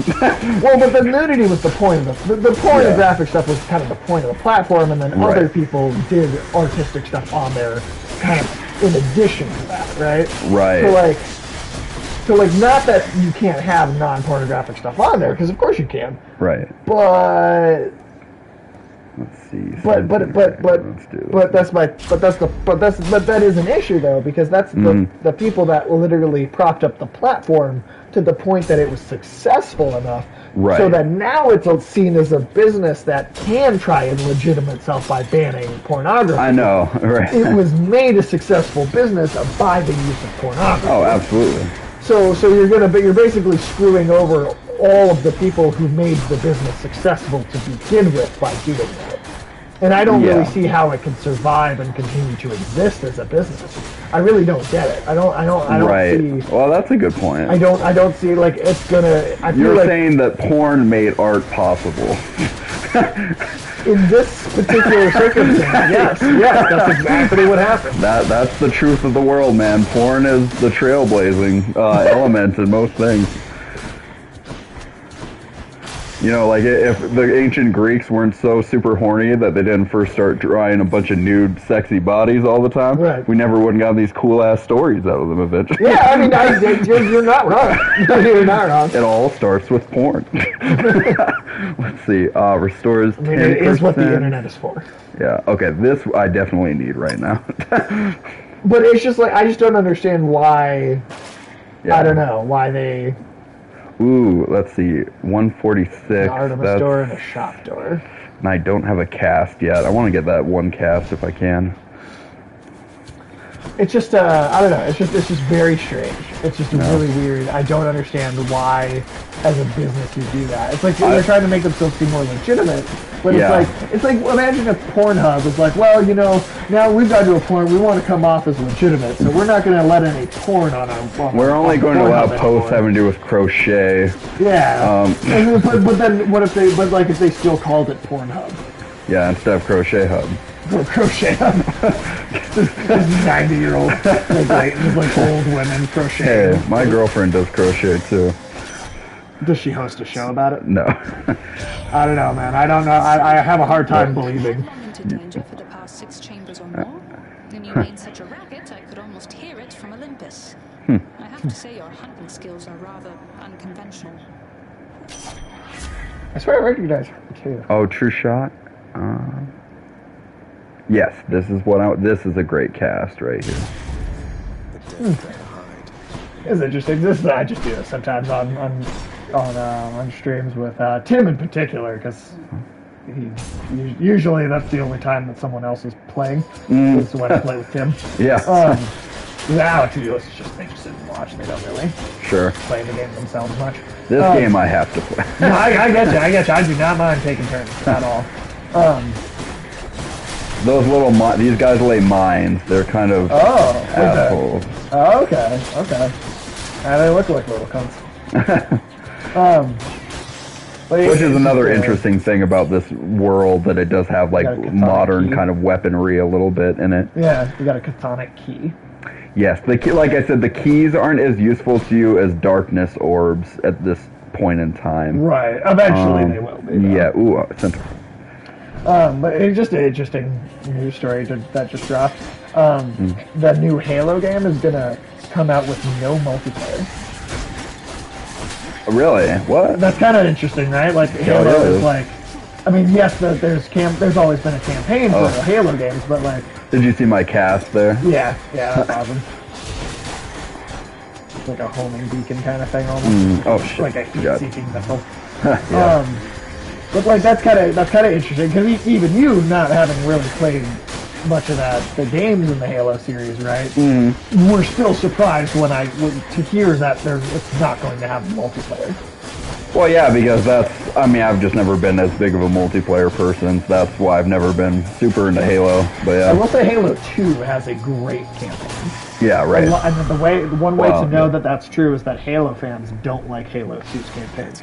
Well, but the nudity was the point of the pornographic stuff was kind of the point of the platform, and then other people did artistic stuff on there, kind of in addition to that, right? Right. So like, So, like, not that you can't have non-pornographic stuff on there, because of course you can. Right. But let's see. But that is an issue though, because that's the people that literally propped up the platform to the point that it was successful enough, so that now it's seen as a business that can try and legitimate itself by banning pornography. I know, right? It was made a successful business by the use of pornography. Oh, absolutely. So you're basically screwing over all of the people who made the business successful to begin with by doing that. And I don't really see how it can survive and continue to exist as a business. I really don't get it. I don't see. Well, that's a good point. I don't see like it's gonna. You're saying that porn made art possible. In this particular circumstance, yes, that's exactly what happened. That's the truth of the world, man. Porn is the trailblazing element in most things. You know, like if the ancient Greeks weren't so super horny that they didn't first start drawing a bunch of nude, sexy bodies all the time, we never would have gotten these cool ass stories out of them eventually. Yeah, I mean, you're not wrong. You're not wrong. It all starts with porn. Let's see. Restores 10%. I mean, it is what the internet is for. Yeah. Okay. This I definitely need right now. But it's just like I just don't understand why. Yeah. I don't know why they. Ooh, let's see, 146. An Artemis door and a shop door. And I don't have a cast yet. I want to get that one cast if I can. It's just, I don't know. It's just very strange. It's just really weird. I don't understand why, as a business, you do that. It's like they're trying to make themselves seem more legitimate. But it's like imagine if Pornhub was like, well, you know, now we've got to a point we want to come off as legitimate, so we're not going to let any porn on our. We're only going to allow posts having to do with crochet. Yeah. But then what if they? But like if they still called it Pornhub. Yeah, instead of Crochet Hub. Crochet Hub. This 90-year-old, like old women crochet. Hey, my girlfriend does crochet too. Does she host a show about it? No. I don't know, man. I don't know. I have a hard time believing. Into danger for the past 6 chambers or more. And you made such a racket, I could almost hear it from Olympus. I have to say your hunting skills are rather unconventional. I swear I recognize her too. Oh, True Shot. Yes, this is a great cast right here. It's interesting. I just do this sometimes on streams with Tim in particular, because usually that's the only time that someone else is playing. Is when I play with Tim. Yeah. Alex and Zeus they just sit and watch. They don't really play the game themselves much. This game I have to play. No, I get you. I do not mind taking turns at all. Those little these guys lay mines. They're kind of assholes. Oh, okay. They look like little cunts. Which is another interesting thing about this world, that it does have like modern kind of weaponry a little bit in it. Yeah, you got a chthonic key. Yes, like I said, the keys aren't as useful to you as darkness orbs at this point in time. Right. Eventually they will be. Though. Yeah. Ooh. But it's just an interesting news story that just dropped. The new Halo game is gonna come out with no multiplayer. Really? What? That's kind of interesting, right? Like Halo is like, I mean, yes, there's always been a campaign for Halo games, but like. Did you see my cast there? Yeah, that's awesome. It's like a homing beacon kind of thing almost. Oh shit! Like a heat-seeking missile. But like that's kind of interesting, because even you not having really played much of the games in the Halo series, right? We're still surprised to hear that it's not going to have multiplayer. Well, yeah, because I've just never been as big of a multiplayer person. So that's why I've never been super into Halo. But yeah, I will say Halo 2 has a great campaign. Yeah, right. And one way to know that that's true is that Halo fans don't like Halo 2's campaign.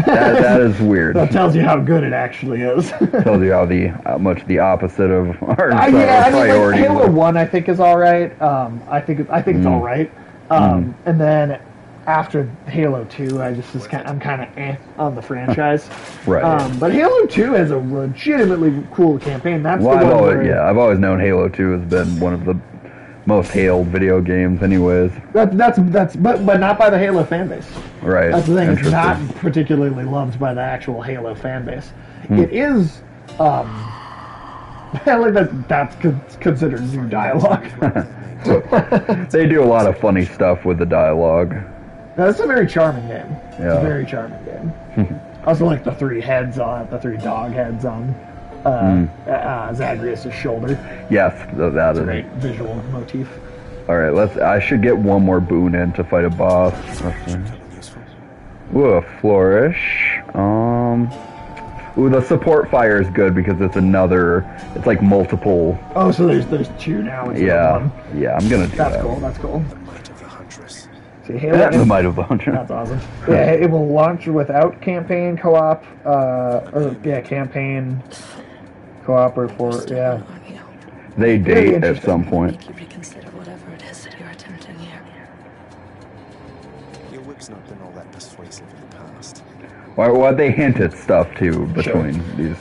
That is weird. That tells you how good it actually is. Tells you how much the opposite of our Like priority. Halo 1, I think, is all right. I think it's all right. And then after Halo 2, I'm kind of on the franchise. Right. But Halo 2 has a legitimately cool campaign. I've always known Halo 2 has been one of the most hailed video games, anyways. But not by the Halo fan base. Right. That's the thing. It's not particularly loved by the actual Halo fan base. It is. That's considered new dialogue. They do a lot of funny stuff with the dialogue. That's a very charming game. Yeah. It's a very charming game. I also like the three dog heads on Zagreus' shoulder. Yes, that is a great visual motif. All right, I should get one more boon in to fight a boss. Ooh, a flourish. Ooh, the support fire is good because it's like multiple. Oh, so there's two now. Yeah, I'm gonna do that. That's cool. That's cool. See, Halo, the Might of the Hunter. That's awesome. Yeah, it will launch without campaign co-op, campaign co-op or yeah. They date at some point. Make you reconsider whatever it is that you're attempting here. Your whip's not been all that persuasive in the past. Well, they hint at stuff too between these.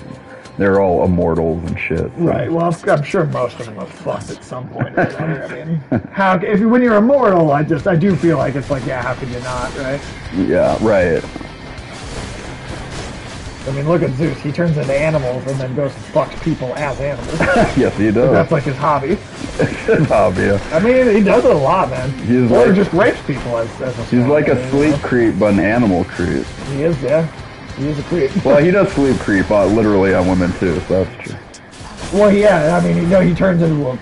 They're all immortals and shit. So. Right. Well, I'm sure most of them have fucked at some point or another. I mean, when you're immortal, I do feel like it's like, yeah, how could you not, right? Yeah. Right. I mean, look at Zeus. He turns into animals and then goes and fucks people as animals. Yes, he does. That's like his hobby. His hobby. Yeah. I mean, he does it a lot, man. Or just rapes people as a he's like a sleep creep, but an animal creep. He is, yeah. He is a creep. Well, he does sleep creep, literally on women too, so that's true. Well, yeah, I mean, he turns into a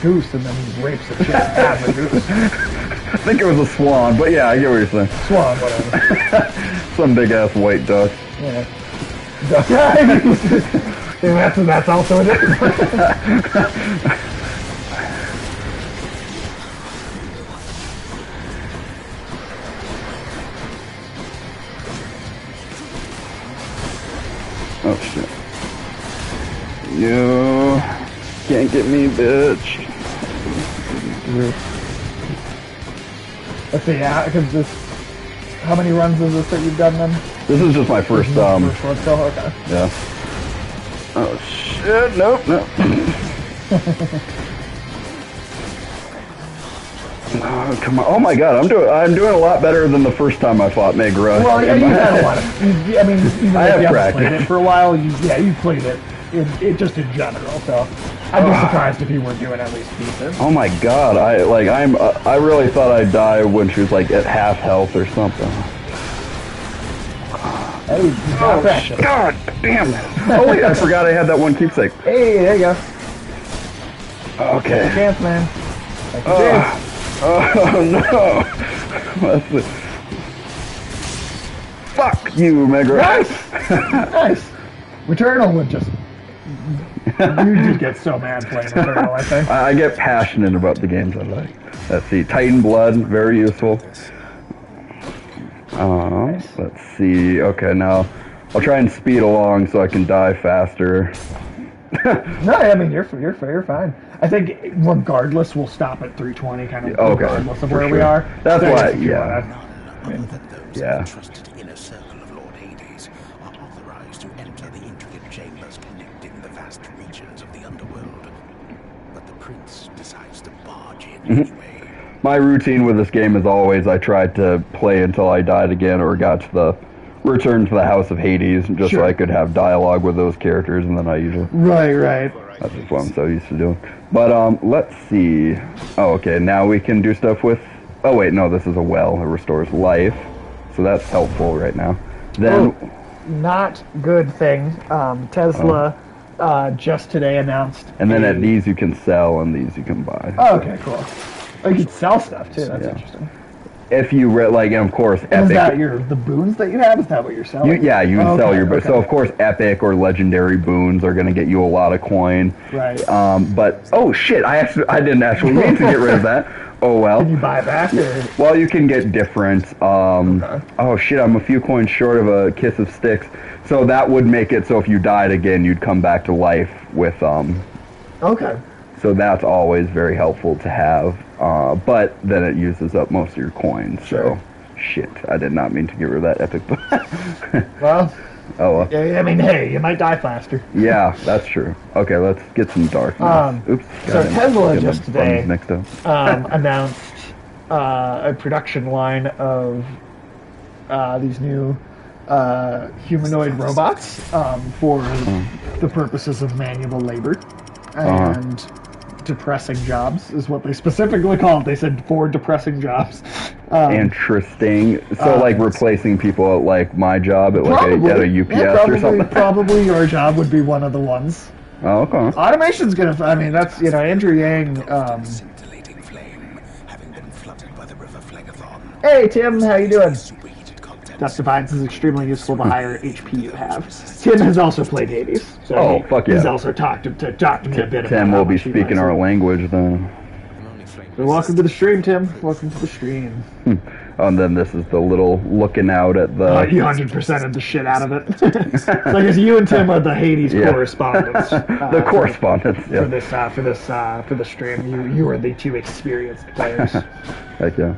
goose and then he rapes the shit as a goose. I think it was a swan, but yeah, I get what you're saying. Swan, whatever. Some big ass white duck. Yeah. That's also it. Oh shit. You can't get me, bitch. Let's see, because this. How many runs is this that you've done then? This is just my first. First one, so okay. Yeah. Oh shit! Nope. Oh, come on! Oh my god! I'm doing a lot better than the first time I fought Megra. Well, yeah, you've had a lot of. I mean, even I if you have haven't played it for a while, you've played it. It just in general. So I'd be surprised if you weren't doing at least decent. Oh my god! I really thought I'd die when she was like at half health or something. Hey, god damn it! Oh wait, I forgot I had that one keepsake. Hey, there you go. Okay. Take a chance, man. Take a chance. Oh no! Fuck you, Megra. Nice. Nice. Returnal would just. You just get so mad playing Returnal, I think. I get passionate about the games I like. Let's see. Titan Blood, very useful. Nice. Let's see. Okay, now I'll try and speed along so I can die faster. No, I mean you're fine. I think regardless, we'll stop at 320, kind of regardless of where we are. That's why, yeah. Yeah. Inner circle of Lord Hades are authorized to enter the intricate chambers connecting the vast regions of the underworld. But the prince decides to barge in anyway. My routine with this game is always I tried to play until I died again or got to the return to the House of Hades just so I could have dialogue with those characters, and then I usually... Right. That's just what I'm so used to doing. But, let's see. Oh, okay, now we can do stuff with... Oh, wait, no, this is a well. It restores life. So that's helpful right now. Then... not good thing. Tesla just today announced... And then at these you can sell, and these you can buy. Oh, okay, cool. Oh, you can sell stuff, too. That's interesting. If you and of course, Epic. Is that the boons that you have? Is that what you're selling? You can sell your boons. So of course, epic or legendary boons are going to get you a lot of coin. Right. But oh shit, I didn't actually mean to get rid of that. Oh well. Can you buy it back? Or? Well, you can get different. Oh shit, I'm a few coins short of a kiss of sticks. So that would make it so if you died again, you'd come back to life with Okay. So that's always very helpful to have. But then it uses up most of your coins. Sure. So, shit, I did not mean to get rid of that epic. Well, Oh, well. I mean, hey, you might die faster. Yeah, that's true. Okay, let's get some darkness. Oops. So Tesla Get my just today buttons mixed up. announced a production line of these new humanoid robots for the purposes of manual labor and depressing jobs is what they specifically called it. They said 4 depressing jobs. Interesting. So, like, replacing people at, like, my job at, like, at a UPS or something? Probably your job would be one of the ones. Oh, okay. Automation's gonna, I mean, that's, you know, Andrew Yang, Scintillating flame, having been flooded by the river Phlegethon. Hey, Tim, how you doing? Dust Defiance is extremely useful the higher HP you have. Tim has also played Hades, so fuck yeah. he's also talked to me a bit about Tim how will be much he speaking likes our it. language, then. So welcome to the stream, Tim. Welcome to the stream. Oh, and then this is the little looking out at the... You 100%ed the shit out of it. So I guess you and Tim are the Hades correspondents. the correspondents, for the stream. You are the 2 experienced players. Heck yeah.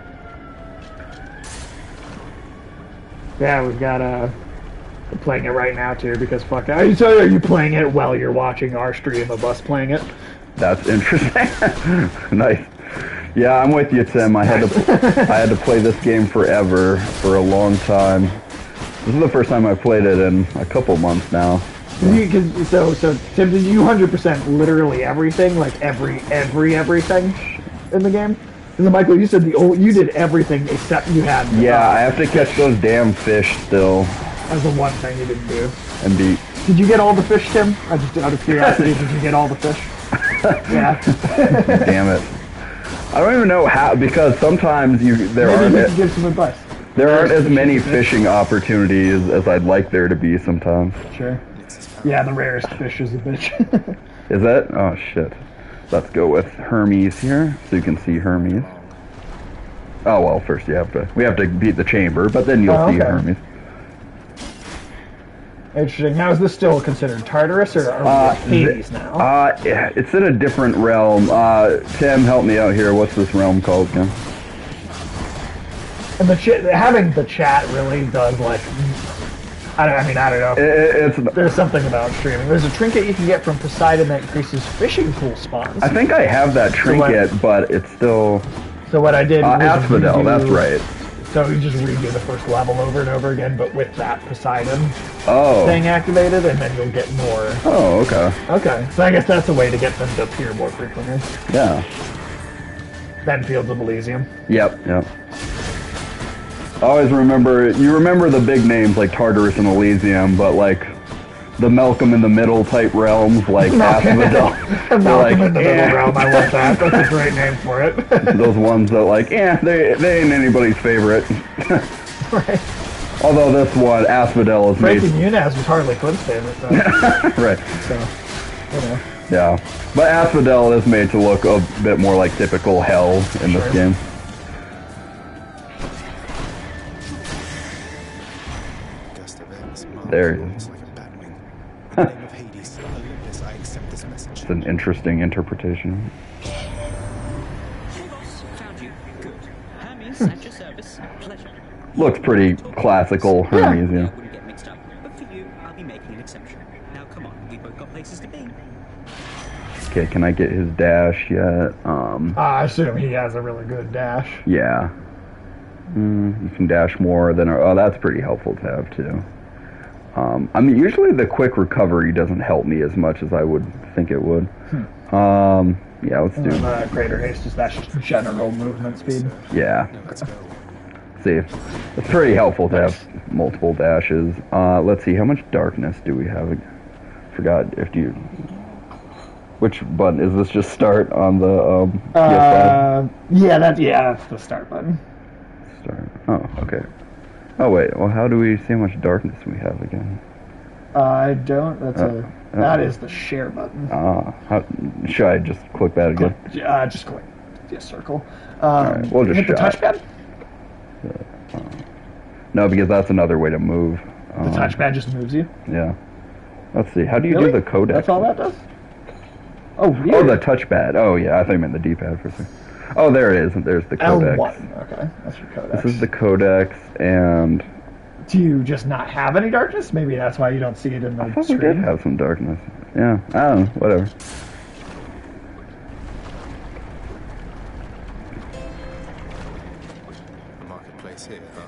Yeah, we've got we're playing it right now too because fuck. Are you playing it while you're watching our stream of us playing it? That's interesting. Nice. Yeah, I'm with you, Tim. I had to play this game forever, for a long time. This is the first time I've played it in a couple months now. So Tim, did you 100% literally everything, like everything in the game? And then Michael, you said you did everything except you had. Yeah, I have to catch those damn fish still. That's the one thing you didn't do. And beat. Did you get all the fish, Tim? I just out of curiosity, did you get all the fish? Yeah. Damn it. I don't even know how, because sometimes Maybe you can give some advice. There aren't as many fishing opportunities as I'd like there to be sometimes. Sure. Yeah, the rarest fish is a bitch. Is that? Oh shit. Let's go with Hermes here, so you can see Hermes. Oh well, first we have to beat the chamber, but then you'll see Hermes. Interesting. Now, is this still considered Tartarus, or are we at Hades now? Yeah, it's in a different realm. Tim, help me out here. What's this realm called again? And having the chat really does, like, I don't know. There's something about streaming. There's a trinket you can get from Poseidon that increases fishing pool spawns. I think I have that trinket, but it's still... So what I did was... Asphodel, that's right. So you just redo the first level over and over again, but with that Poseidon thing activated, and then you'll get more. Oh, okay. Okay, so I guess that's a way to get them to appear more frequently. Yeah. Then Fields of Elysium. Yep. Always remember the big names like Tartarus and Elysium, but like the Malcolm in the Middle type realms like Asphodel. Malcolm in the Middle realm, I love that. That's a great name for it. Those ones that like, they ain't anybody's favorite. Right. Although this one, Asphodel is Frankie Muniz was Harley Quinn's favorite though. Right. So, you know. Yeah. But Asphodel is made to look a bit more like typical hell in this game. There he is. It's an interesting interpretation. Looks pretty classical Hermes, yeah. Okay, can I get his dash yet? I assume he has a really good dash. Yeah. You can dash more than... Oh, that's pretty helpful to have, too. I mean, usually the quick recovery doesn't help me as much as I would think it would. Yeah, let's do... Greater haste is that's just general movement speed. Yeah. See, it's pretty helpful to have multiple dashes. Let's see, how much darkness do we have? Forgot if you... Which button? Is this just start on the PS5? Yeah, that's the start button. Start. Oh, okay. Oh wait, well how do we see how much darkness we have again? I don't, that is the share button. Should I just click that again? Just click circle. Alright, we'll just hit the touchpad? No, because that's another way to move. The touchpad just moves you? Yeah. Let's see, how do you do the codec? That's all that does? Oh, weird. Oh, the touchpad. Oh yeah, I thought you meant the D-pad for a second. Oh, there it is. There's the codex. L1. Okay, that's your codex. This is the codex, and Do you just not have any darkness? Maybe that's why you don't see it in the I thought we screen. did have some darkness. Yeah, I don't know, whatever. The marketplace here, huh?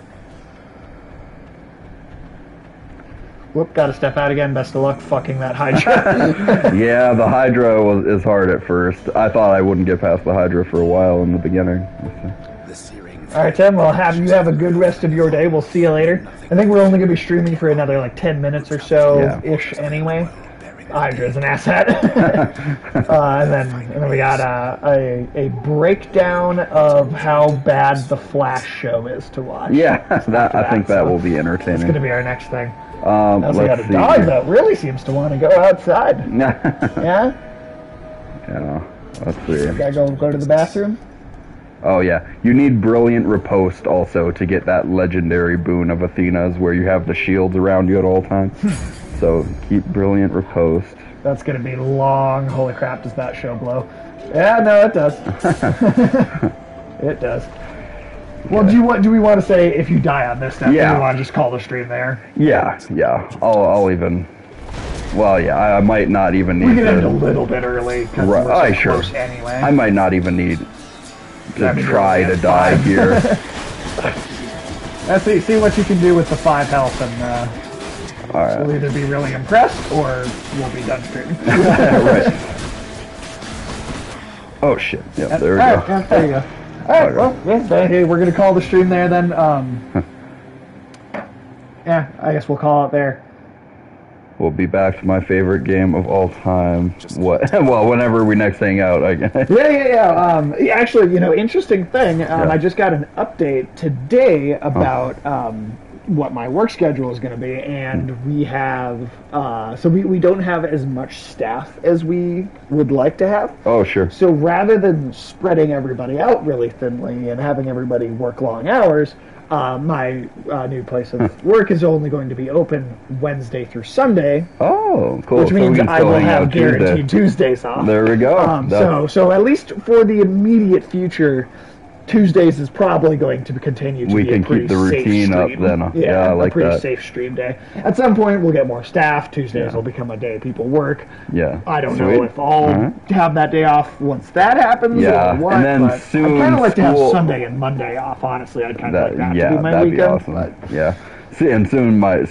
Whoop, gotta step out again. Best of luck fucking that Hydra. Yeah, the Hydra is hard at first. I thought I wouldn't get past the Hydra for a while in the beginning. Alright, Tim, well, have a good rest of your day. We'll see you later. I think we're only going to be streaming for another, like, 10 minutes or so-ish anyway. Hydra's an asset. and then we got a breakdown of how bad the Flash show is to watch. Yeah, I think that will be entertaining. It's going to be our next thing. Let's we got a dog that really seems to want to go outside. Yeah? Yeah, let's see. Gotta go to the bathroom? Oh yeah, you need Brilliant Riposte also to get that legendary boon of Athena's where you have the shields around you at all times. So keep Brilliant Riposte. That's gonna be long. Holy crap, does that show blow? Yeah, no, it does. It does. Well, do we want to say if you die on this step, do you want to just call the stream there? Yeah. I'll even. Well, yeah, I might not even need we can to. end a little bit early. Right, sure. Anyway. I might not even need to try to die here. Let's see what you can do with the 5 health, and all right. we'll either be really impressed or we'll be done streaming. Right. Oh shit! Yep, there we go. Yeah, there you go. All right, well, hey, we're gonna call the stream there then. Yeah, I guess we'll call it there. We'll be back to my favorite game of all time. What? Well, whenever we next hang out, I guess. Yeah. Actually, interesting thing. I just got an update today about what my work schedule is going to be, and we have so we don't have as much staff as we would like to have. Oh, sure. So rather than spreading everybody out really thinly and having everybody work long hours, my new place of work is only going to be open Wednesday through Sunday. Oh, cool. Which means I will have guaranteed Tuesdays off. There we go. So at least for the immediate future, Tuesdays is probably going to continue to be a pretty keep the routine up then. Yeah, I like a pretty that. safe stream day. At some point, we'll get more staff. Tuesdays will become a day people work. Yeah. I don't know if I'll have that day off once that happens or what. And then but soon I'd kind of like to have school- Sunday and Monday off, honestly. I'd kind of like that to be my that'd weekend. be awesome. Yeah. See, and soon my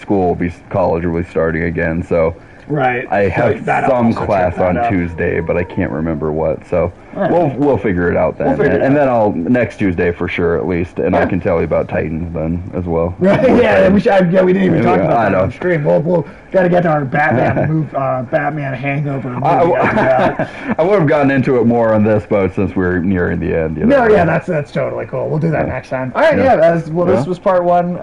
college will be starting again, so right. I have That'll some also class trip that on up. Tuesday, but I can't remember what. So Right. we'll figure it out then, We'll figure it and out. then I'll next Tuesday for sure at least, and I can tell you about Titans then as well. Right, we didn't even talk about I that know. on stream. We'll gotta get to our Batman hangover. Movie I would have gotten into it more on this boat since we're nearing the end. No, yeah, that's totally cool. We'll do that next time. All right, this was part 1.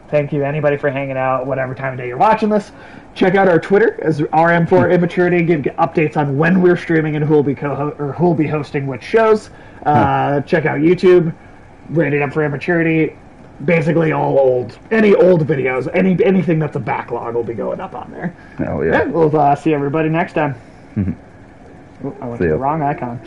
Thank you, anybody, for hanging out, whatever time of day you're watching this. Check out our Twitter as RM4 Immaturity. Give updates on when we're streaming and who will be hosting which shows. Check out YouTube. Rated up for Immaturity. Basically, any old videos, anything that's a backlog will be going up on there. Oh yeah. We'll see everybody next time. I went to the wrong icon.